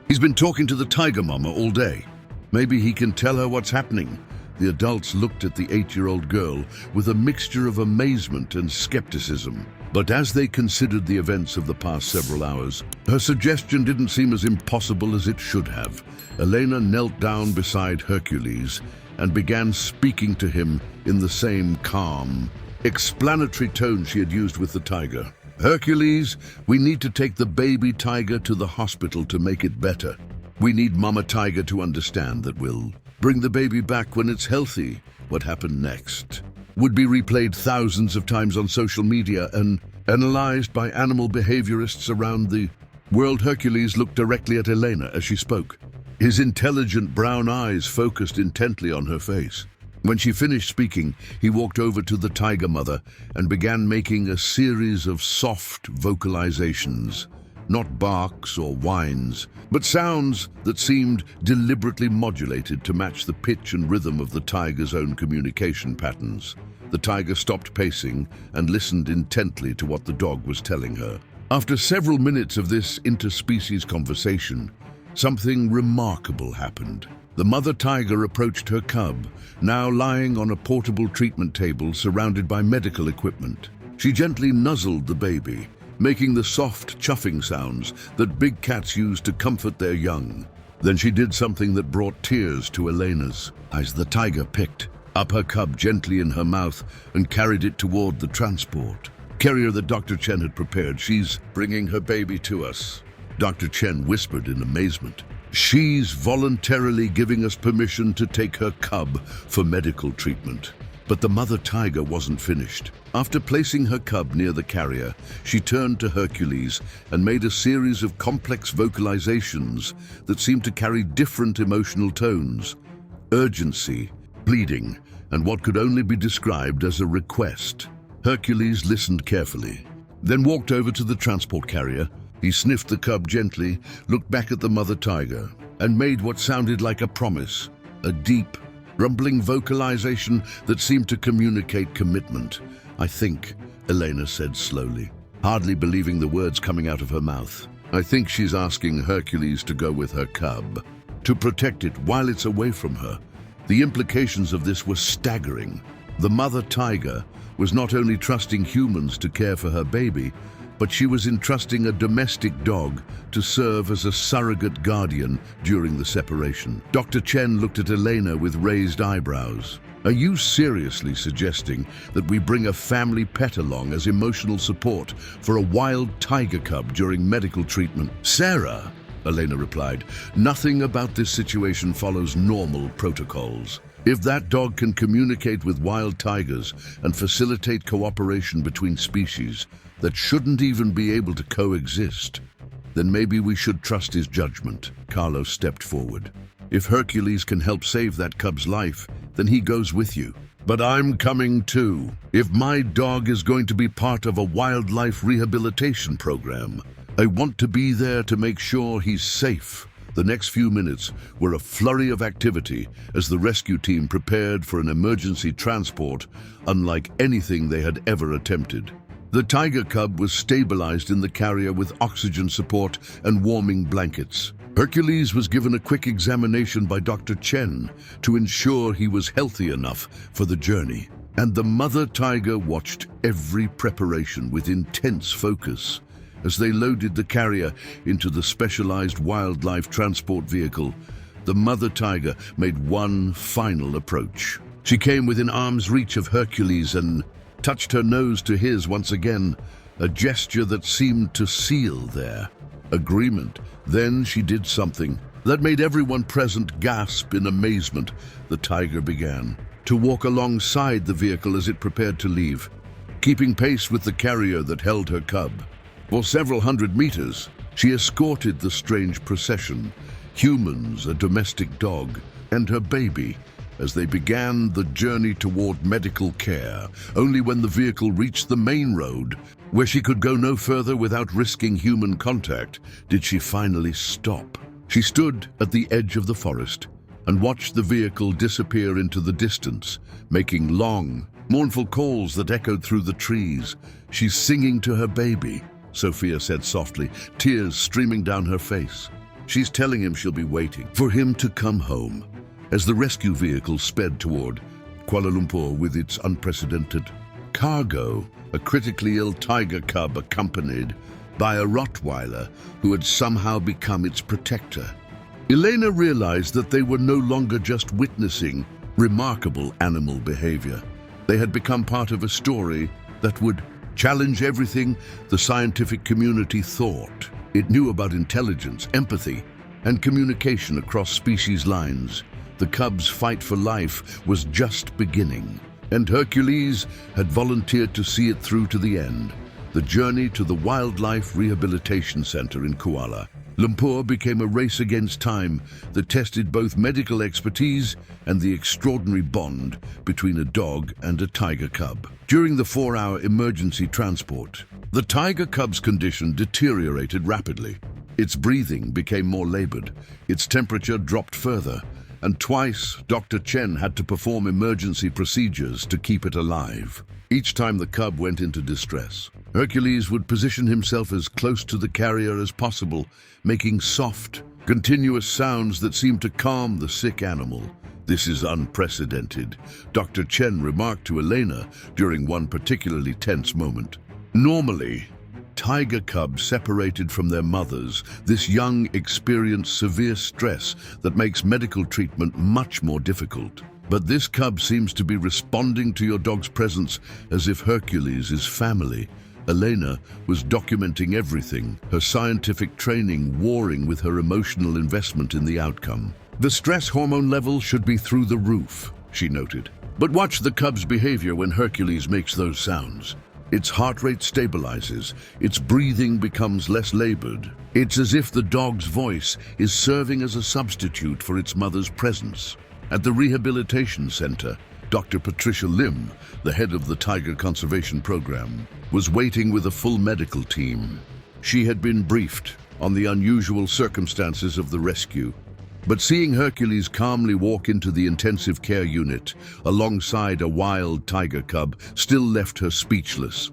"He's been talking to the tiger mama all day. Maybe he can tell her what's happening." The adults looked at the 8-year-old girl with a mixture of amazement and skepticism. But as they considered the events of the past several hours, her suggestion didn't seem as impossible as it should have. Elena knelt down beside Hercules and began speaking to him in the same calm, explanatory tone she had used with the tiger. "Hercules, we need to take the baby tiger to the hospital to make it better. We need Mama Tiger to understand that we'll bring the baby back when it's healthy." What happened next would be replayed thousands of times on social media and analyzed by animal behaviorists around the world. Hercules looked directly at Elena as she spoke. His intelligent brown eyes focused intently on her face. When she finished speaking, he walked over to the tiger mother and began making a series of soft vocalizations. Not barks or whines, but sounds that seemed deliberately modulated to match the pitch and rhythm of the tiger's own communication patterns. The tiger stopped pacing and listened intently to what the dog was telling her. After several minutes of this interspecies conversation, something remarkable happened. The mother tiger approached her cub, now lying on a portable treatment table surrounded by medical equipment. She gently nuzzled the baby, making the soft chuffing sounds that big cats use to comfort their young. Then she did something that brought tears to Elena's eyes. The tiger picked up her cub gently in her mouth and carried it toward the transport. carrier that Dr. Chen had prepared. She's bringing her baby to us. Dr. Chen whispered in amazement. She's voluntarily giving us permission to take her cub for medical treatment. But the mother tiger wasn't finished. After placing her cub near the carrier, she turned to Hercules and made a series of complex vocalizations that seemed to carry different emotional tones: urgency, pleading, and what could only be described as a request. Hercules listened carefully, then walked over to the transport carrier. He sniffed the cub gently, looked back at the mother tiger, and made what sounded like a promise, a deep, rumbling vocalization that seemed to communicate commitment. I think, Elena said slowly, hardly believing the words coming out of her mouth. I think she's asking Hercules to go with her cub, to protect it while it's away from her. The implications of this were staggering. The mother tiger was not only trusting humans to care for her baby, but she was entrusting a domestic dog to serve as a surrogate guardian during the separation. Dr. Chen looked at Elena with raised eyebrows. Are you seriously suggesting that we bring a family pet along as emotional support for a wild tiger cub during medical treatment? Sarah, Elena replied, nothing about this situation follows normal protocols. If that dog can communicate with wild tigers and facilitate cooperation between species that shouldn't even be able to coexist, then maybe we should trust his judgment. Carlos stepped forward. If Hercules can help save that cub's life, then he goes with you. But I'm coming too. If my dog is going to be part of a wildlife rehabilitation program, I want to be there to make sure he's safe. The next few minutes were a flurry of activity as the rescue team prepared for an emergency transport unlike anything they had ever attempted. The tiger cub was stabilized in the carrier with oxygen support and warming blankets. Hercules was given a quick examination by Dr. Chen to ensure he was healthy enough for the journey. And the mother tiger watched every preparation with intense focus. As they loaded the carrier into the specialized wildlife transport vehicle, the mother tiger made one final approach. She came within arm's reach of Hercules and touched her nose to his once again, a gesture that seemed to seal their agreement. Then she did something that made everyone present gasp in amazement. The tiger began to walk alongside the vehicle as it prepared to leave, keeping pace with the carrier that held her cub. For several hundred meters, she escorted the strange procession, humans, a domestic dog, and her baby, as they began the journey toward medical care. Only when the vehicle reached the main road, where she could go no further without risking human contact, did she finally stop. She stood at the edge of the forest and watched the vehicle disappear into the distance, making long, mournful calls that echoed through the trees. She's singing to her baby, Sophia said softly, tears streaming down her face. She's telling him she'll be waiting for him to come home. As the rescue vehicle sped toward Kuala Lumpur with its unprecedented cargo, a critically ill tiger cub accompanied by a Rottweiler who had somehow become its protector. Elena realized that they were no longer just witnessing remarkable animal behavior. They had become part of a story that would challenge everything the scientific community thought. It knew about intelligence, empathy, and communication across species lines. The cub's fight for life was just beginning, and Hercules had volunteered to see it through to the end. The journey to the Wildlife Rehabilitation Center in Kuala Lumpur became a race against time that tested both medical expertise and the extraordinary bond between a dog and a tiger cub. During the 4-hour emergency transport, the tiger cub's condition deteriorated rapidly. Its breathing became more labored, its temperature dropped further, and twice Dr. Chen had to perform emergency procedures to keep it alive. Each time the cub went into distress, Hercules would position himself as close to the carrier as possible, making soft, continuous sounds that seemed to calm the sick animal. "This is unprecedented," Dr. Chen remarked to Elena during one particularly tense moment. Normally, tiger cubs separated from their mothers, this young experience severe stress that makes medical treatment much more difficult. But this cub seems to be responding to your dog's presence as if Hercules is family. Elena was documenting everything, her scientific training warring with her emotional investment in the outcome. "The stress hormone level should be through the roof," she noted. "But watch the cub's behavior when Hercules makes those sounds. Its heart rate stabilizes, its breathing becomes less labored. It's as if the dog's voice is serving as a substitute for its mother's presence." At the rehabilitation center, Dr. Patricia Lim, the head of the Tiger Conservation Program, was waiting with a full medical team. She had been briefed on the unusual circumstances of the rescue, but seeing Hercules calmly walk into the intensive care unit alongside a wild tiger cub still left her speechless.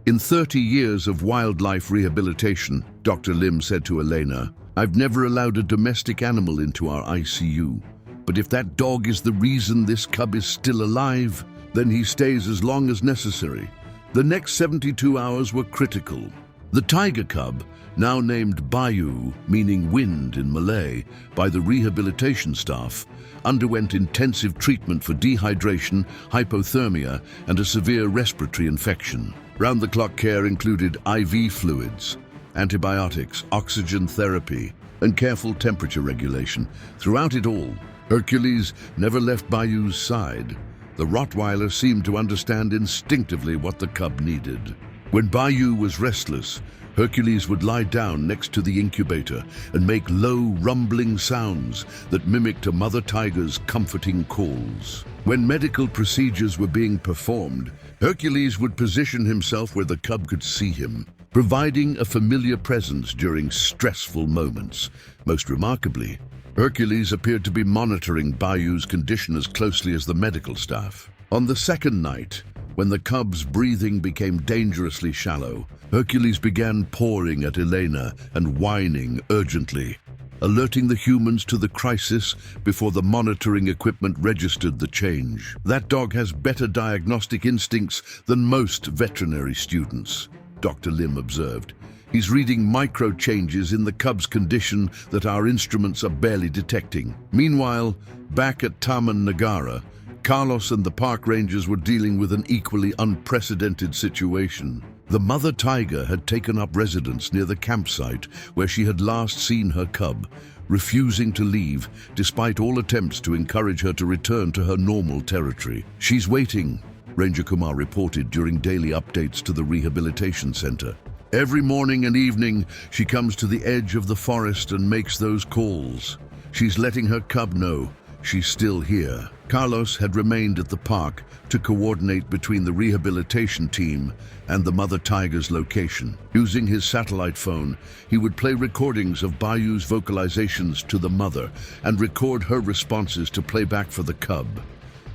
"In 30 years of wildlife rehabilitation," Dr. Lim said to Elena, "I've never allowed a domestic animal into our ICU. But if that dog is the reason this cub is still alive, then he stays as long as necessary." The next 72 hours were critical. The tiger cub, now named Bayu, meaning wind in Malay, by the rehabilitation staff, underwent intensive treatment for dehydration, hypothermia, and a severe respiratory infection. Round-the-clock care included IV fluids, antibiotics, oxygen therapy, and careful temperature regulation. Throughout it all, Hercules never left Bayu's side. The Rottweiler seemed to understand instinctively what the cub needed. When Bayu was restless, Hercules would lie down next to the incubator and make low, rumbling sounds that mimicked a mother tiger's comforting calls. When medical procedures were being performed, Hercules would position himself where the cub could see him, providing a familiar presence during stressful moments. Most remarkably, Hercules appeared to be monitoring Bayu's condition as closely as the medical staff. On the second night, when the cub's breathing became dangerously shallow, Hercules began pawing at Elena and whining urgently, alerting the humans to the crisis before the monitoring equipment registered the change. "That dog has better diagnostic instincts than most veterinary students," Dr. Lim observed. "He's reading micro changes in the cub's condition that our instruments are barely detecting." Meanwhile, back at Taman Negara, Carlos and the park rangers were dealing with an equally unprecedented situation. The mother tiger had taken up residence near the campsite where she had last seen her cub, refusing to leave despite all attempts to encourage her to return to her normal territory. "She's waiting," Ranger Kumar reported during daily updates to the rehabilitation center. "Every morning and evening, she comes to the edge of the forest and makes those calls. She's letting her cub know she's still here." Carlos had remained at the park to coordinate between the rehabilitation team and the mother tiger's location. Using his satellite phone, he would play recordings of Bayu's vocalizations to the mother and record her responses to play back for the cub.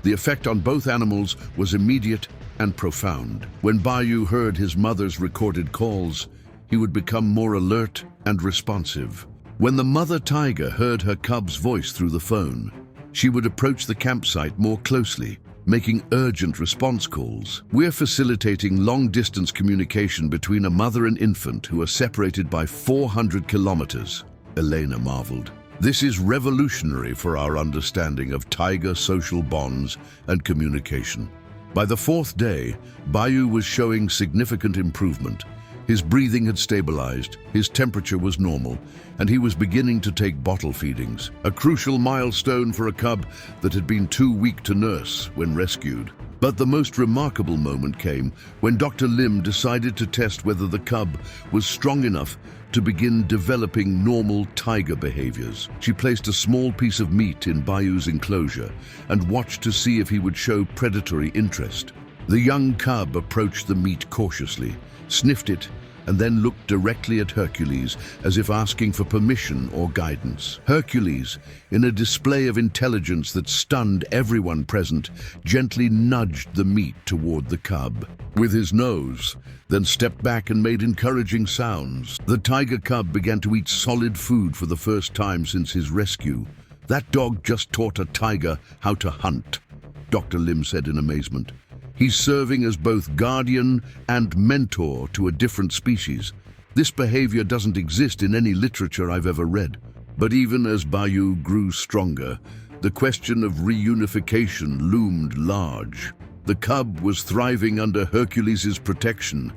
The effect on both animals was immediate and profound. When Bayu heard his mother's recorded calls, he would become more alert and responsive. When the mother tiger heard her cub's voice through the phone, she would approach the campsite more closely, making urgent response calls. "We're facilitating long-distance communication between a mother and infant who are separated by 400 kilometers, Elena marveled. "This is revolutionary for our understanding of tiger social bonds and communication." By the fourth day, Bayu was showing significant improvement. His breathing had stabilized, his temperature was normal, and he was beginning to take bottle feedings, a crucial milestone for a cub that had been too weak to nurse when rescued. But the most remarkable moment came when Dr. Lim decided to test whether the cub was strong enough to begin developing normal tiger behaviors. She placed a small piece of meat in Bayu's enclosure and watched to see if he would show predatory interest. The young cub approached the meat cautiously, sniffed it, and then looked directly at Hercules as if asking for permission or guidance. Hercules, in a display of intelligence that stunned everyone present, gently nudged the meat toward the cub with his nose, then stepped back and made encouraging sounds. The tiger cub began to eat solid food for the first time since his rescue. "That dog just taught a tiger how to hunt," Dr. Lim said in amazement. "He's serving as both guardian and mentor to a different species. This behavior doesn't exist in any literature I've ever read." But even as Bayu grew stronger, the question of reunification loomed large. The cub was thriving under Hercules' protection,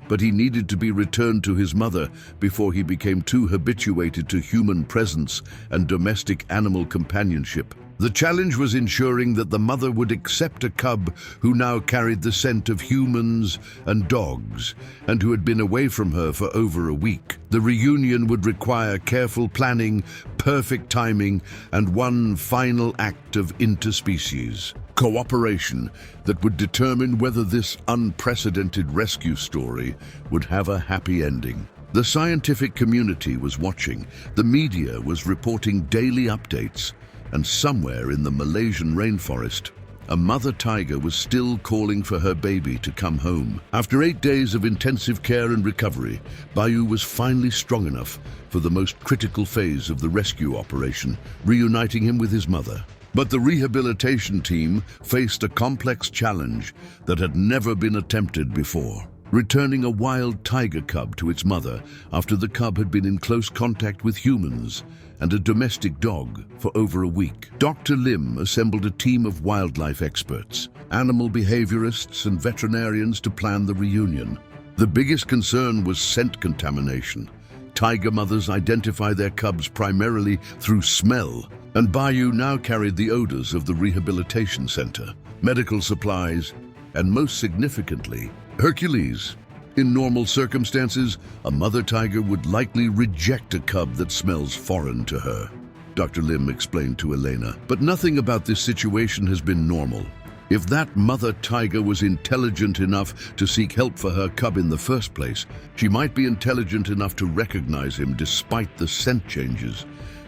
but he needed to be returned to his mother before he became too habituated to human presence and domestic animal companionship. The challenge was ensuring that the mother would accept a cub who now carried the scent of humans and dogs, and who had been away from her for over a week. The reunion would require careful planning, perfect timing, and one final act of interspecies cooperation that would determine whether this unprecedented rescue story would have a happy ending. The scientific community was watching, the media was reporting daily updates, and somewhere in the Malaysian rainforest, a mother tiger was still calling for her baby to come home. After 8 days of intensive care and recovery, Bayu was finally strong enough for the most critical phase of the rescue operation, reuniting him with his mother. But the rehabilitation team faced a complex challenge that had never been attempted before: returning a wild tiger cub to its mother after the cub had been in close contact with humans and a domestic dog for over a week. Dr. Lim assembled a team of wildlife experts, animal behaviorists and veterinarians to plan the reunion. The biggest concern was scent contamination. Tiger mothers identify their cubs primarily through smell, and Bayu now carried the odors of the rehabilitation center, medical supplies, and most significantly, Hercules. In normal circumstances, a mother tiger would likely reject a cub that smells foreign to her, Dr. Lim explained to Elena. But nothing about this situation has been normal. If that mother tiger was intelligent enough to seek help for her cub in the first place, she might be intelligent enough to recognize him despite the scent changes.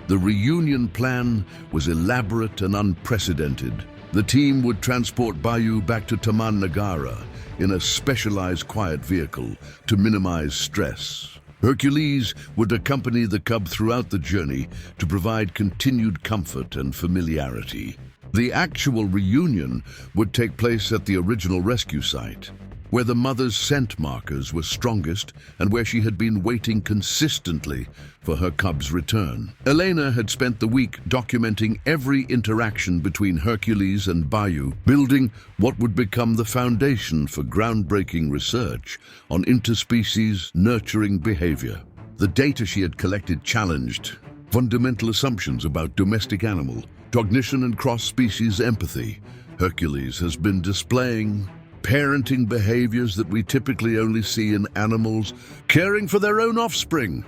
The reunion plan was elaborate and unprecedented. The team would transport Bayu back to Taman Negara in a specialized quiet vehicle to minimize stress. Hercules would accompany the cub throughout the journey to provide continued comfort and familiarity. The actual reunion would take place at the original rescue site, where the mother's scent markers were strongest and where she had been waiting consistently for her cub's return. Elena had spent the week documenting every interaction between Hercules and Bayu, building what would become the foundation for groundbreaking research on interspecies nurturing behavior. The data she had collected challenged fundamental assumptions about domestic animal cognition and cross-species empathy. Hercules has been displaying parenting behaviors that we typically only see in animals caring for their own offspring,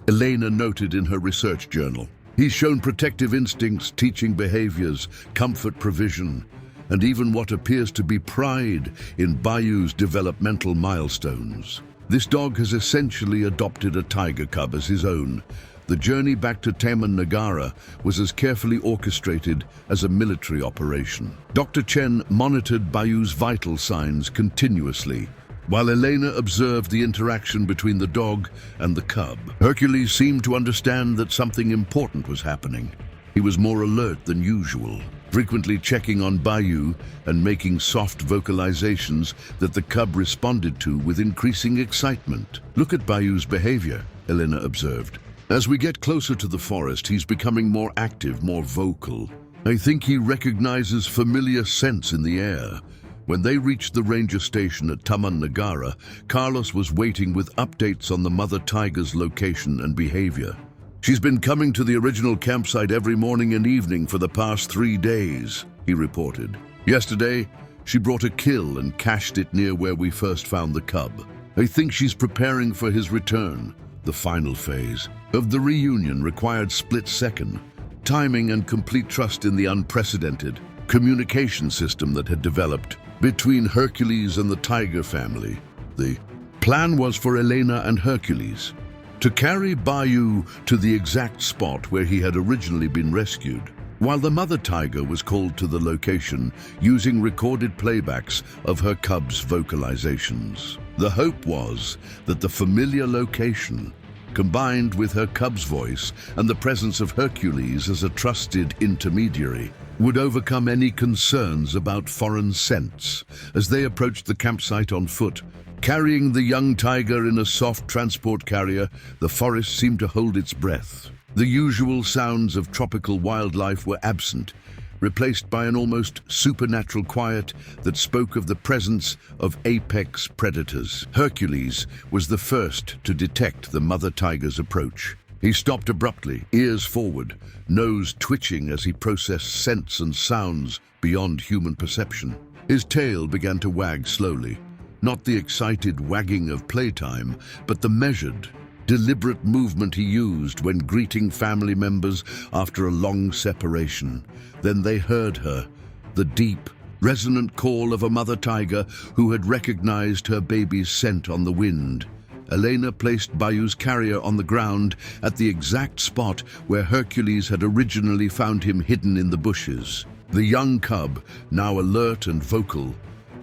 Elena noted in her research journal. He's shown protective instincts, teaching behaviors, comfort provision, and even what appears to be pride in Bayu's developmental milestones. This dog has essentially adopted a tiger cub as his own. The journey back to Taman Negara was as carefully orchestrated as a military operation. Dr. Chen monitored Bayu's vital signs continuously, while Elena observed the interaction between the dog and the cub. Hercules seemed to understand that something important was happening. He was more alert than usual, frequently checking on Bayu and making soft vocalizations that the cub responded to with increasing excitement. "Look at Bayu's behavior," Elena observed. "As we get closer to the forest, he's becoming more active, more vocal. I think he recognizes familiar scents in the air." When they reached the ranger station at Taman Negara, Carlos was waiting with updates on the mother tiger's location and behavior. "She's been coming to the original campsite every morning and evening for the past 3 days, he reported. "Yesterday, she brought a kill and cached it near where we first found the cub. I think she's preparing for his return." The final phase of the reunion required split-second timing and complete trust in the unprecedented communication system that had developed between Hercules and the tiger family. The plan was for Elena and Hercules to carry Bayu to the exact spot where he had originally been rescued, while the mother tiger was called to the location using recorded playbacks of her cub's vocalizations. The hope was that the familiar location, combined with her cub's voice and the presence of Hercules as a trusted intermediary, would overcome any concerns about foreign scents. As they approached the campsite on foot, carrying the young tiger in a soft transport carrier, the forest seemed to hold its breath. The usual sounds of tropical wildlife were absent, replaced by an almost supernatural quiet that spoke of the presence of apex predators. Hercules was the first to detect the mother tiger's approach. He stopped abruptly, ears forward, nose twitching as he processed scents and sounds beyond human perception. His tail began to wag slowly, not the excited wagging of playtime, but the measured, deliberate movement he used when greeting family members after a long separation. Then they heard her, the deep, resonant call of a mother tiger who had recognized her baby's scent on the wind. Elena placed Bayou's carrier on the ground at the exact spot where Hercules had originally found him hidden in the bushes. The young cub, now alert and vocal,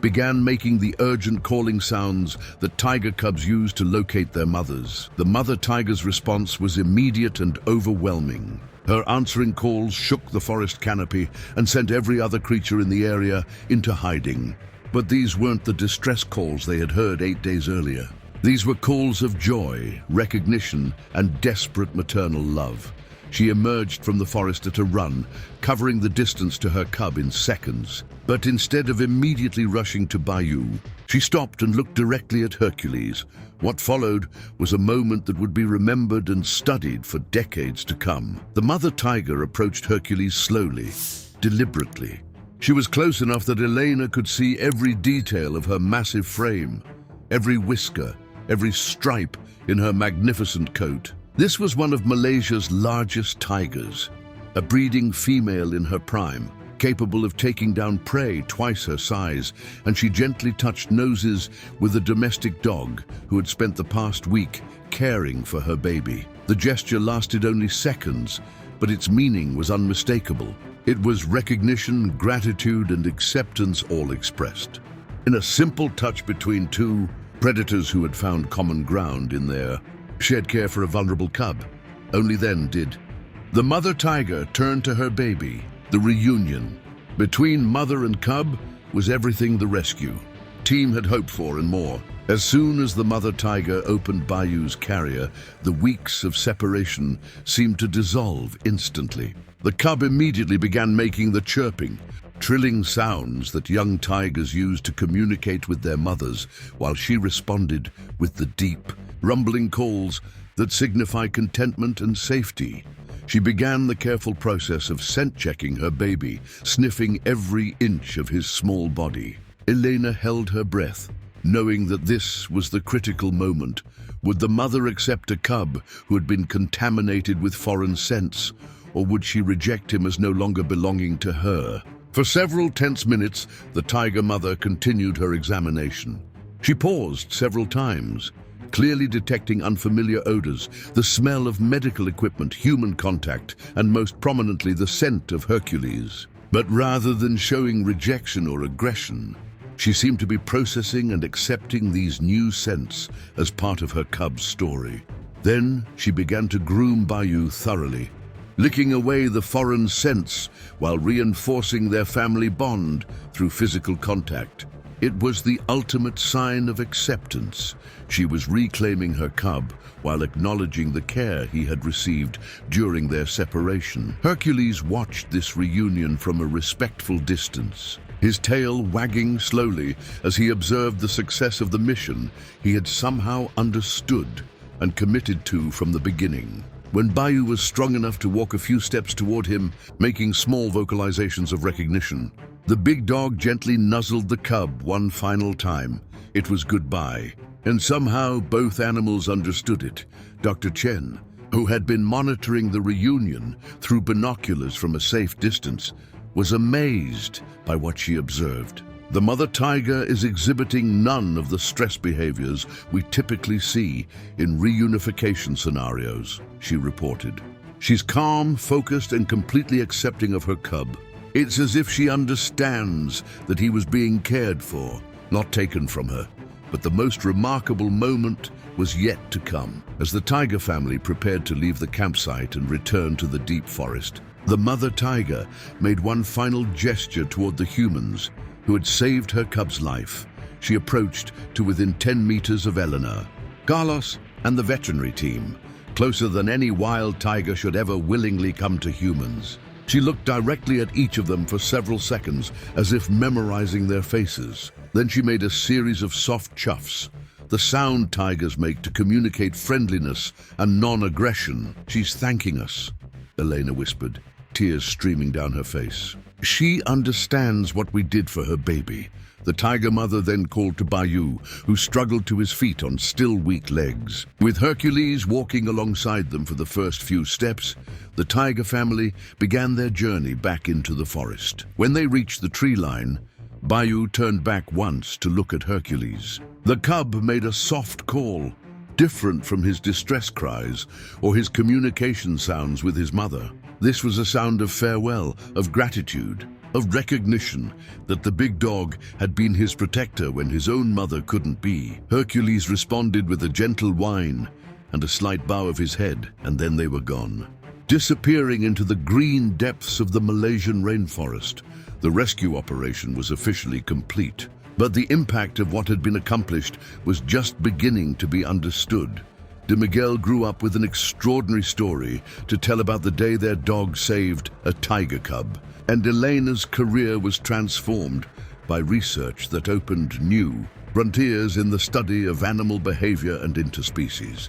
began making the urgent calling sounds that tiger cubs use to locate their mothers. The mother tiger's response was immediate and overwhelming. Her answering calls shook the forest canopy and sent every other creature in the area into hiding. But these weren't the distress calls they had heard 8 days earlier. These were calls of joy, recognition, and desperate maternal love. She emerged from the forest at a run, covering the distance to her cub in seconds. But instead of immediately rushing to Bayou, she stopped and looked directly at Hercules. What followed was a moment that would be remembered and studied for decades to come. The mother tiger approached Hercules slowly, deliberately. She was close enough that Elena could see every detail of her massive frame, every whisker, every stripe in her magnificent coat. This was one of Malaysia's largest tigers, a breeding female in her prime, capable of taking down prey twice her size, and she gently touched noses with a domestic dog who had spent the past week caring for her baby. The gesture lasted only seconds, but its meaning was unmistakable. It was recognition, gratitude, and acceptance all expressed. In a simple touch between two predators who had found common ground in their shared care for a vulnerable cub. Only then did the mother tiger turn to her baby. The reunion between mother and cub was everything the rescue team had hoped for and more. As soon as the mother tiger opened Bayou's carrier, the weeks of separation seemed to dissolve instantly. The cub immediately began making the chirping, trilling sounds that young tigers use to communicate with their mothers, while she responded with the deep, rumbling calls that signify contentment and safety. She began the careful process of scent-checking her baby, sniffing every inch of his small body. Elena held her breath, knowing that this was the critical moment. Would the mother accept a cub who had been contaminated with foreign scents, or would she reject him as no longer belonging to her? For several tense minutes, the tiger mother continued her examination. She paused several times, clearly detecting unfamiliar odors, the smell of medical equipment, human contact, and most prominently the scent of Hercules. But rather than showing rejection or aggression, she seemed to be processing and accepting these new scents as part of her cub's story. Then she began to groom Bayou thoroughly, licking away the foreign scents while reinforcing their family bond through physical contact. It was the ultimate sign of acceptance. She was reclaiming her cub while acknowledging the care he had received during their separation. Hercules watched this reunion from a respectful distance, his tail wagging slowly as he observed the success of the mission he had somehow understood and committed to from the beginning. When Bayou was strong enough to walk a few steps toward him, making small vocalizations of recognition, the big dog gently nuzzled the cub one final time. It was goodbye. And somehow both animals understood it. Dr. Chen, who had been monitoring the reunion through binoculars from a safe distance, was amazed by what she observed. The mother tiger is exhibiting none of the stress behaviors we typically see in reunification scenarios, she reported. She's calm, focused, and completely accepting of her cub. It's as if she understands that he was being cared for, not taken from her. But the most remarkable moment was yet to come. As the tiger family prepared to leave the campsite and return to the deep forest, the mother tiger made one final gesture toward the humans who had saved her cub's life. She approached to within 10 meters of Eleanor, Carlos, and the veterinary team, closer than any wild tiger should ever willingly come to humans. She looked directly at each of them for several seconds, as if memorizing their faces. Then she made a series of soft chuffs, the sound tigers make to communicate friendliness and non-aggression. "She's thanking us," Elena whispered, tears streaming down her face. "She understands what we did for her baby." The tiger mother then called to Bayou, who struggled to his feet on still weak legs. With Hercules walking alongside them for the first few steps, the tiger family began their journey back into the forest. When they reached the tree line, Bayou turned back once to look at Hercules. The cub made a soft call, different from his distress cries or his communication sounds with his mother. This was a sound of farewell, of gratitude, of recognition that the big dog had been his protector when his own mother couldn't be. Hercules responded with a gentle whine and a slight bow of his head, and then they were gone, disappearing into the green depths of the Malaysian rainforest. The rescue operation was officially complete, but the impact of what had been accomplished was just beginning to be understood. De Miguel grew up with an extraordinary story to tell about the day their dog saved a tiger cub, and Elena's career was transformed by research that opened new frontiers in the study of animal behavior and interspecies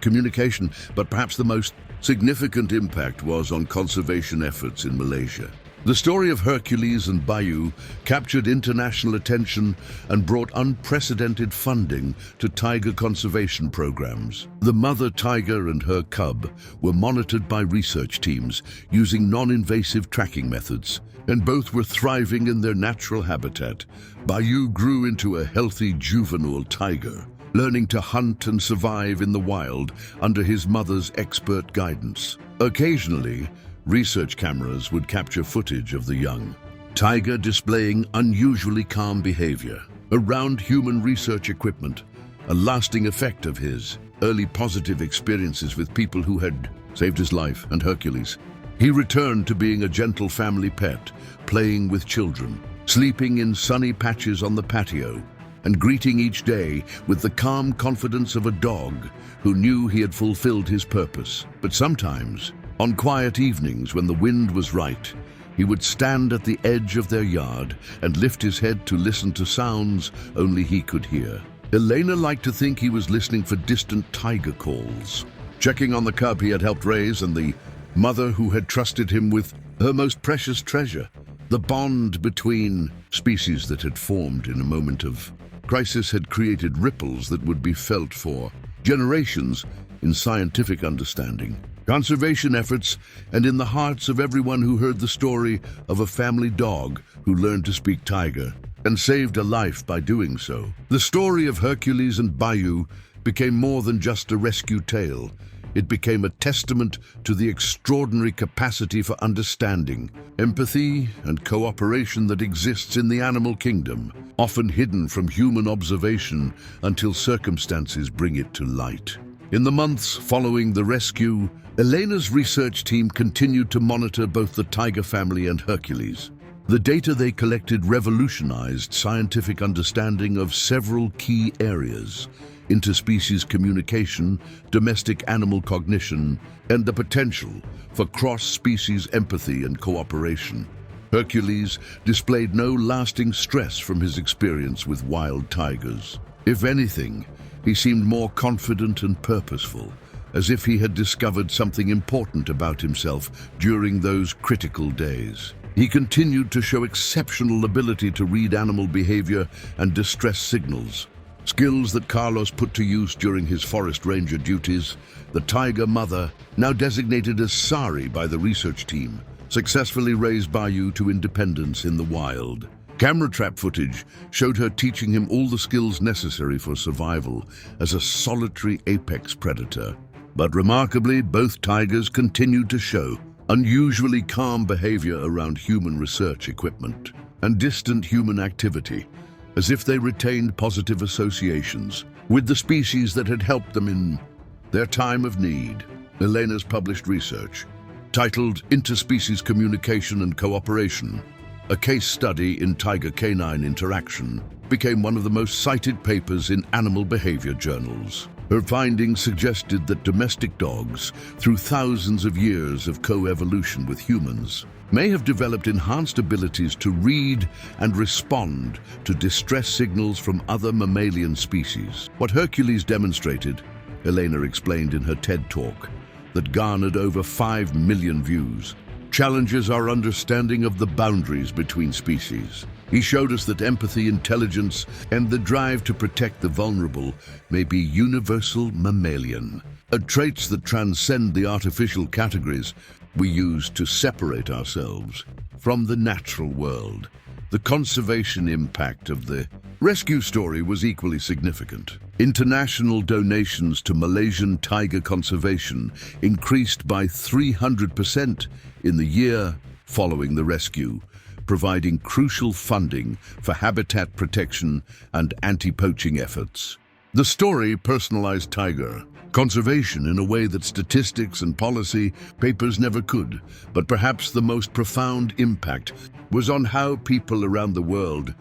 communication, but perhaps the most significant impact was on conservation efforts in Malaysia. The story of Hercules and Bayou captured international attention and brought unprecedented funding to tiger conservation programs. The mother tiger and her cub were monitored by research teams using non-invasive tracking methods, and both were thriving in their natural habitat. Bayou grew into a healthy juvenile tiger, learning to hunt and survive in the wild under his mother's expert guidance. Occasionally, research cameras would capture footage of the young tiger displaying unusually calm behavior around human research equipment, a lasting effect of his early positive experiences with people who had saved his life and Hercules. He returned to being a gentle family pet, playing with children, sleeping in sunny patches on the patio, and greeting each day with the calm confidence of a dog who knew he had fulfilled his purpose. But sometimes, on quiet evenings when the wind was right, he would stand at the edge of their yard and lift his head to listen to sounds only he could hear. Elena liked to think he was listening for distant tiger calls, checking on the cub he had helped raise and the mother who had trusted him with her most precious treasure. The bond between species that had formed in a moment of crisis had created ripples that would be felt for generations in scientific understanding, conservation efforts, and in the hearts of everyone who heard the story of a family dog who learned to speak tiger and saved a life by doing so. The story of Hercules and Bayou became more than just a rescue tale. It became a testament to the extraordinary capacity for understanding, empathy, and cooperation that exists in the animal kingdom, often hidden from human observation until circumstances bring it to light. In the months following the rescue, Elena's research team continued to monitor both the tiger family and Hercules. The data they collected revolutionized scientific understanding of several key areas: interspecies communication, domestic animal cognition, and the potential for cross-species empathy and cooperation. Hercules displayed no lasting stress from his experience with wild tigers. If anything, he seemed more confident and purposeful, as if he had discovered something important about himself during those critical days. He continued to show exceptional ability to read animal behavior and distress signals, skills that Carlos put to use during his forest ranger duties. The tiger mother, now designated as Sari by the research team, successfully raised Bayou to independence in the wild. Camera trap footage showed her teaching him all the skills necessary for survival as a solitary apex predator. But remarkably, both tigers continued to show unusually calm behavior around human research equipment and distant human activity, as if they retained positive associations with the species that had helped them in their time of need. Elena's published research, titled Interspecies Communication and Cooperation, a case study in tiger-canine interaction, became one of the most cited papers in animal behavior journals. Her findings suggested that domestic dogs, through thousands of years of co-evolution with humans, may have developed enhanced abilities to read and respond to distress signals from other mammalian species. What Hercules demonstrated, Elena explained in her TED Talk, that garnered over 5 million views, challenges our understanding of the boundaries between species. He showed us that empathy, intelligence, and the drive to protect the vulnerable may be universal mammalian, traits that transcend the artificial categories we use to separate ourselves from the natural world. The conservation impact of the rescue story was equally significant. International donations to Malaysian tiger conservation increased by 300% in the year following the rescue, providing crucial funding for habitat protection and anti-poaching efforts. The story personalized tiger conservation in a way that statistics and policy papers never could, but perhaps the most profound impact was on how people around the world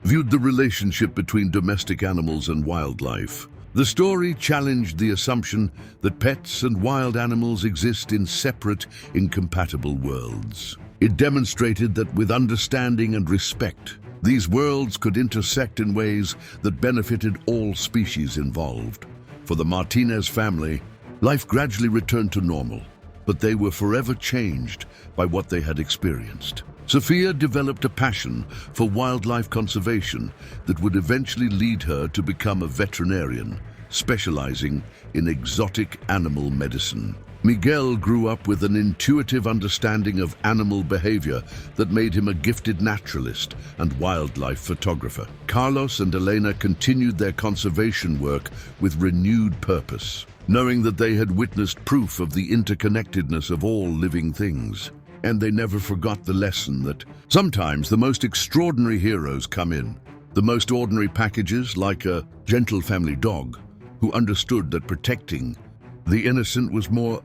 viewed the relationship between domestic animals and wildlife. The story challenged the assumption that pets and wild animals exist in separate, incompatible worlds. It demonstrated that with understanding and respect, these worlds could intersect in ways that benefited all species involved. For the Martinez family, life gradually returned to normal, but they were forever changed by what they had experienced. Sophia developed a passion for wildlife conservation that would eventually lead her to become a veterinarian, specializing in exotic animal medicine. Miguel grew up with an intuitive understanding of animal behavior that made him a gifted naturalist and wildlife photographer. Carlos and Elena continued their conservation work with renewed purpose, knowing that they had witnessed proof of the interconnectedness of all living things. And they never forgot the lesson that sometimes the most extraordinary heroes come in the most ordinary packages, like a gentle family dog who understood that protecting the innocent was more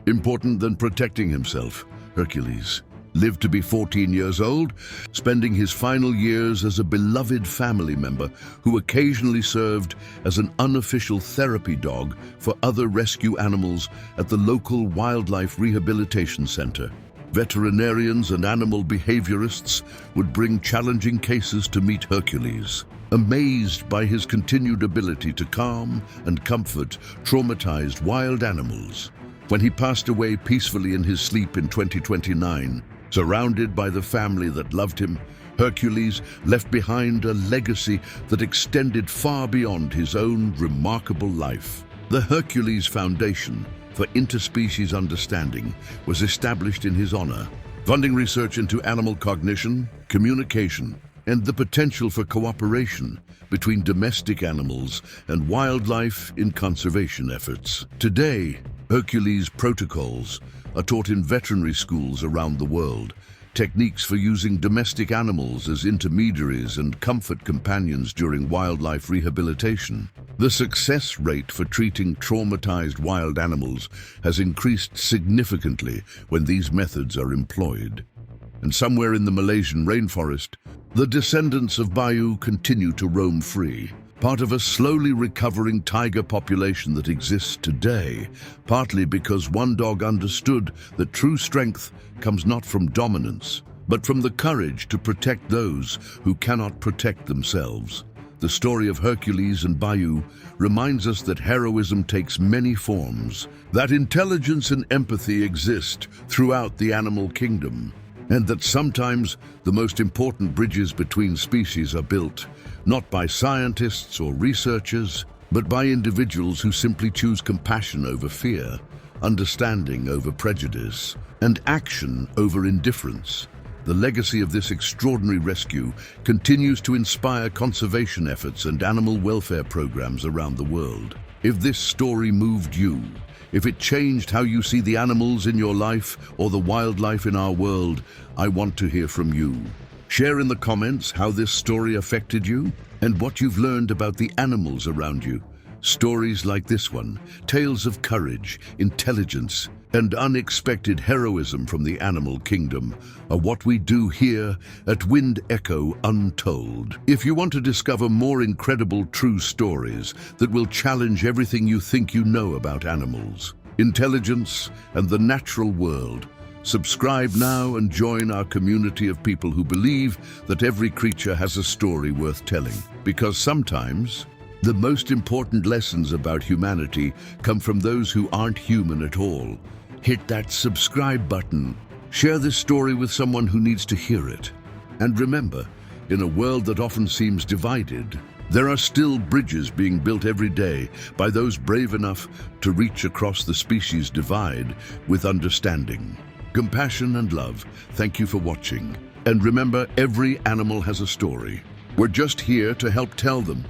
important than protecting himself. Hercules lived to be 14 years old, spending his final years as a beloved family member who occasionally served as an unofficial therapy dog for other rescue animals at the local wildlife rehabilitation center. Veterinarians and animal behaviorists would bring challenging cases to meet Hercules, amazed by his continued ability to calm and comfort traumatized wild animals. When he passed away peacefully in his sleep in 2029, surrounded by the family that loved him, Hercules left behind a legacy that extended far beyond his own remarkable life. The Hercules Foundation for Interspecies Understanding was established in his honor, funding research into animal cognition, communication, and the potential for cooperation between domestic animals and wildlife in conservation efforts. Today, Hercules protocols are taught in veterinary schools around the world, techniques for using domestic animals as intermediaries and comfort companions during wildlife rehabilitation. The success rate for treating traumatized wild animals has increased significantly when these methods are employed. And somewhere in the Malaysian rainforest, the descendants of Bayu continue to roam free, part of a slowly recovering tiger population that exists today, partly because one dog understood that true strength comes not from dominance, but from the courage to protect those who cannot protect themselves. The story of Hercules and Bayu reminds us that heroism takes many forms, that intelligence and empathy exist throughout the animal kingdom, and that sometimes the most important bridges between species are built not by scientists or researchers, but by individuals who simply choose compassion over fear, understanding over prejudice, and action over indifference. The legacy of this extraordinary rescue continues to inspire conservation efforts and animal welfare programs around the world. If this story moved you, if it changed how you see the animals in your life or the wildlife in our world, I want to hear from you. Share in the comments how this story affected you and what you've learned about the animals around you. Stories like this one, tales of courage, intelligence, and unexpected heroism from the animal kingdom, are what we do here at Wind Echo Untold. If you want to discover more incredible true stories that will challenge everything you think you know about animals, intelligence, and the natural world, subscribe now and join our community of people who believe that every creature has a story worth telling. Because sometimes, the most important lessons about humanity come from those who aren't human at all. Hit that subscribe button. Share this story with someone who needs to hear it. And remember, in a world that often seems divided, there are still bridges being built every day by those brave enough to reach across the species divide with understanding, compassion, and love. Thank you for watching. And remember, every animal has a story. We're just here to help tell them.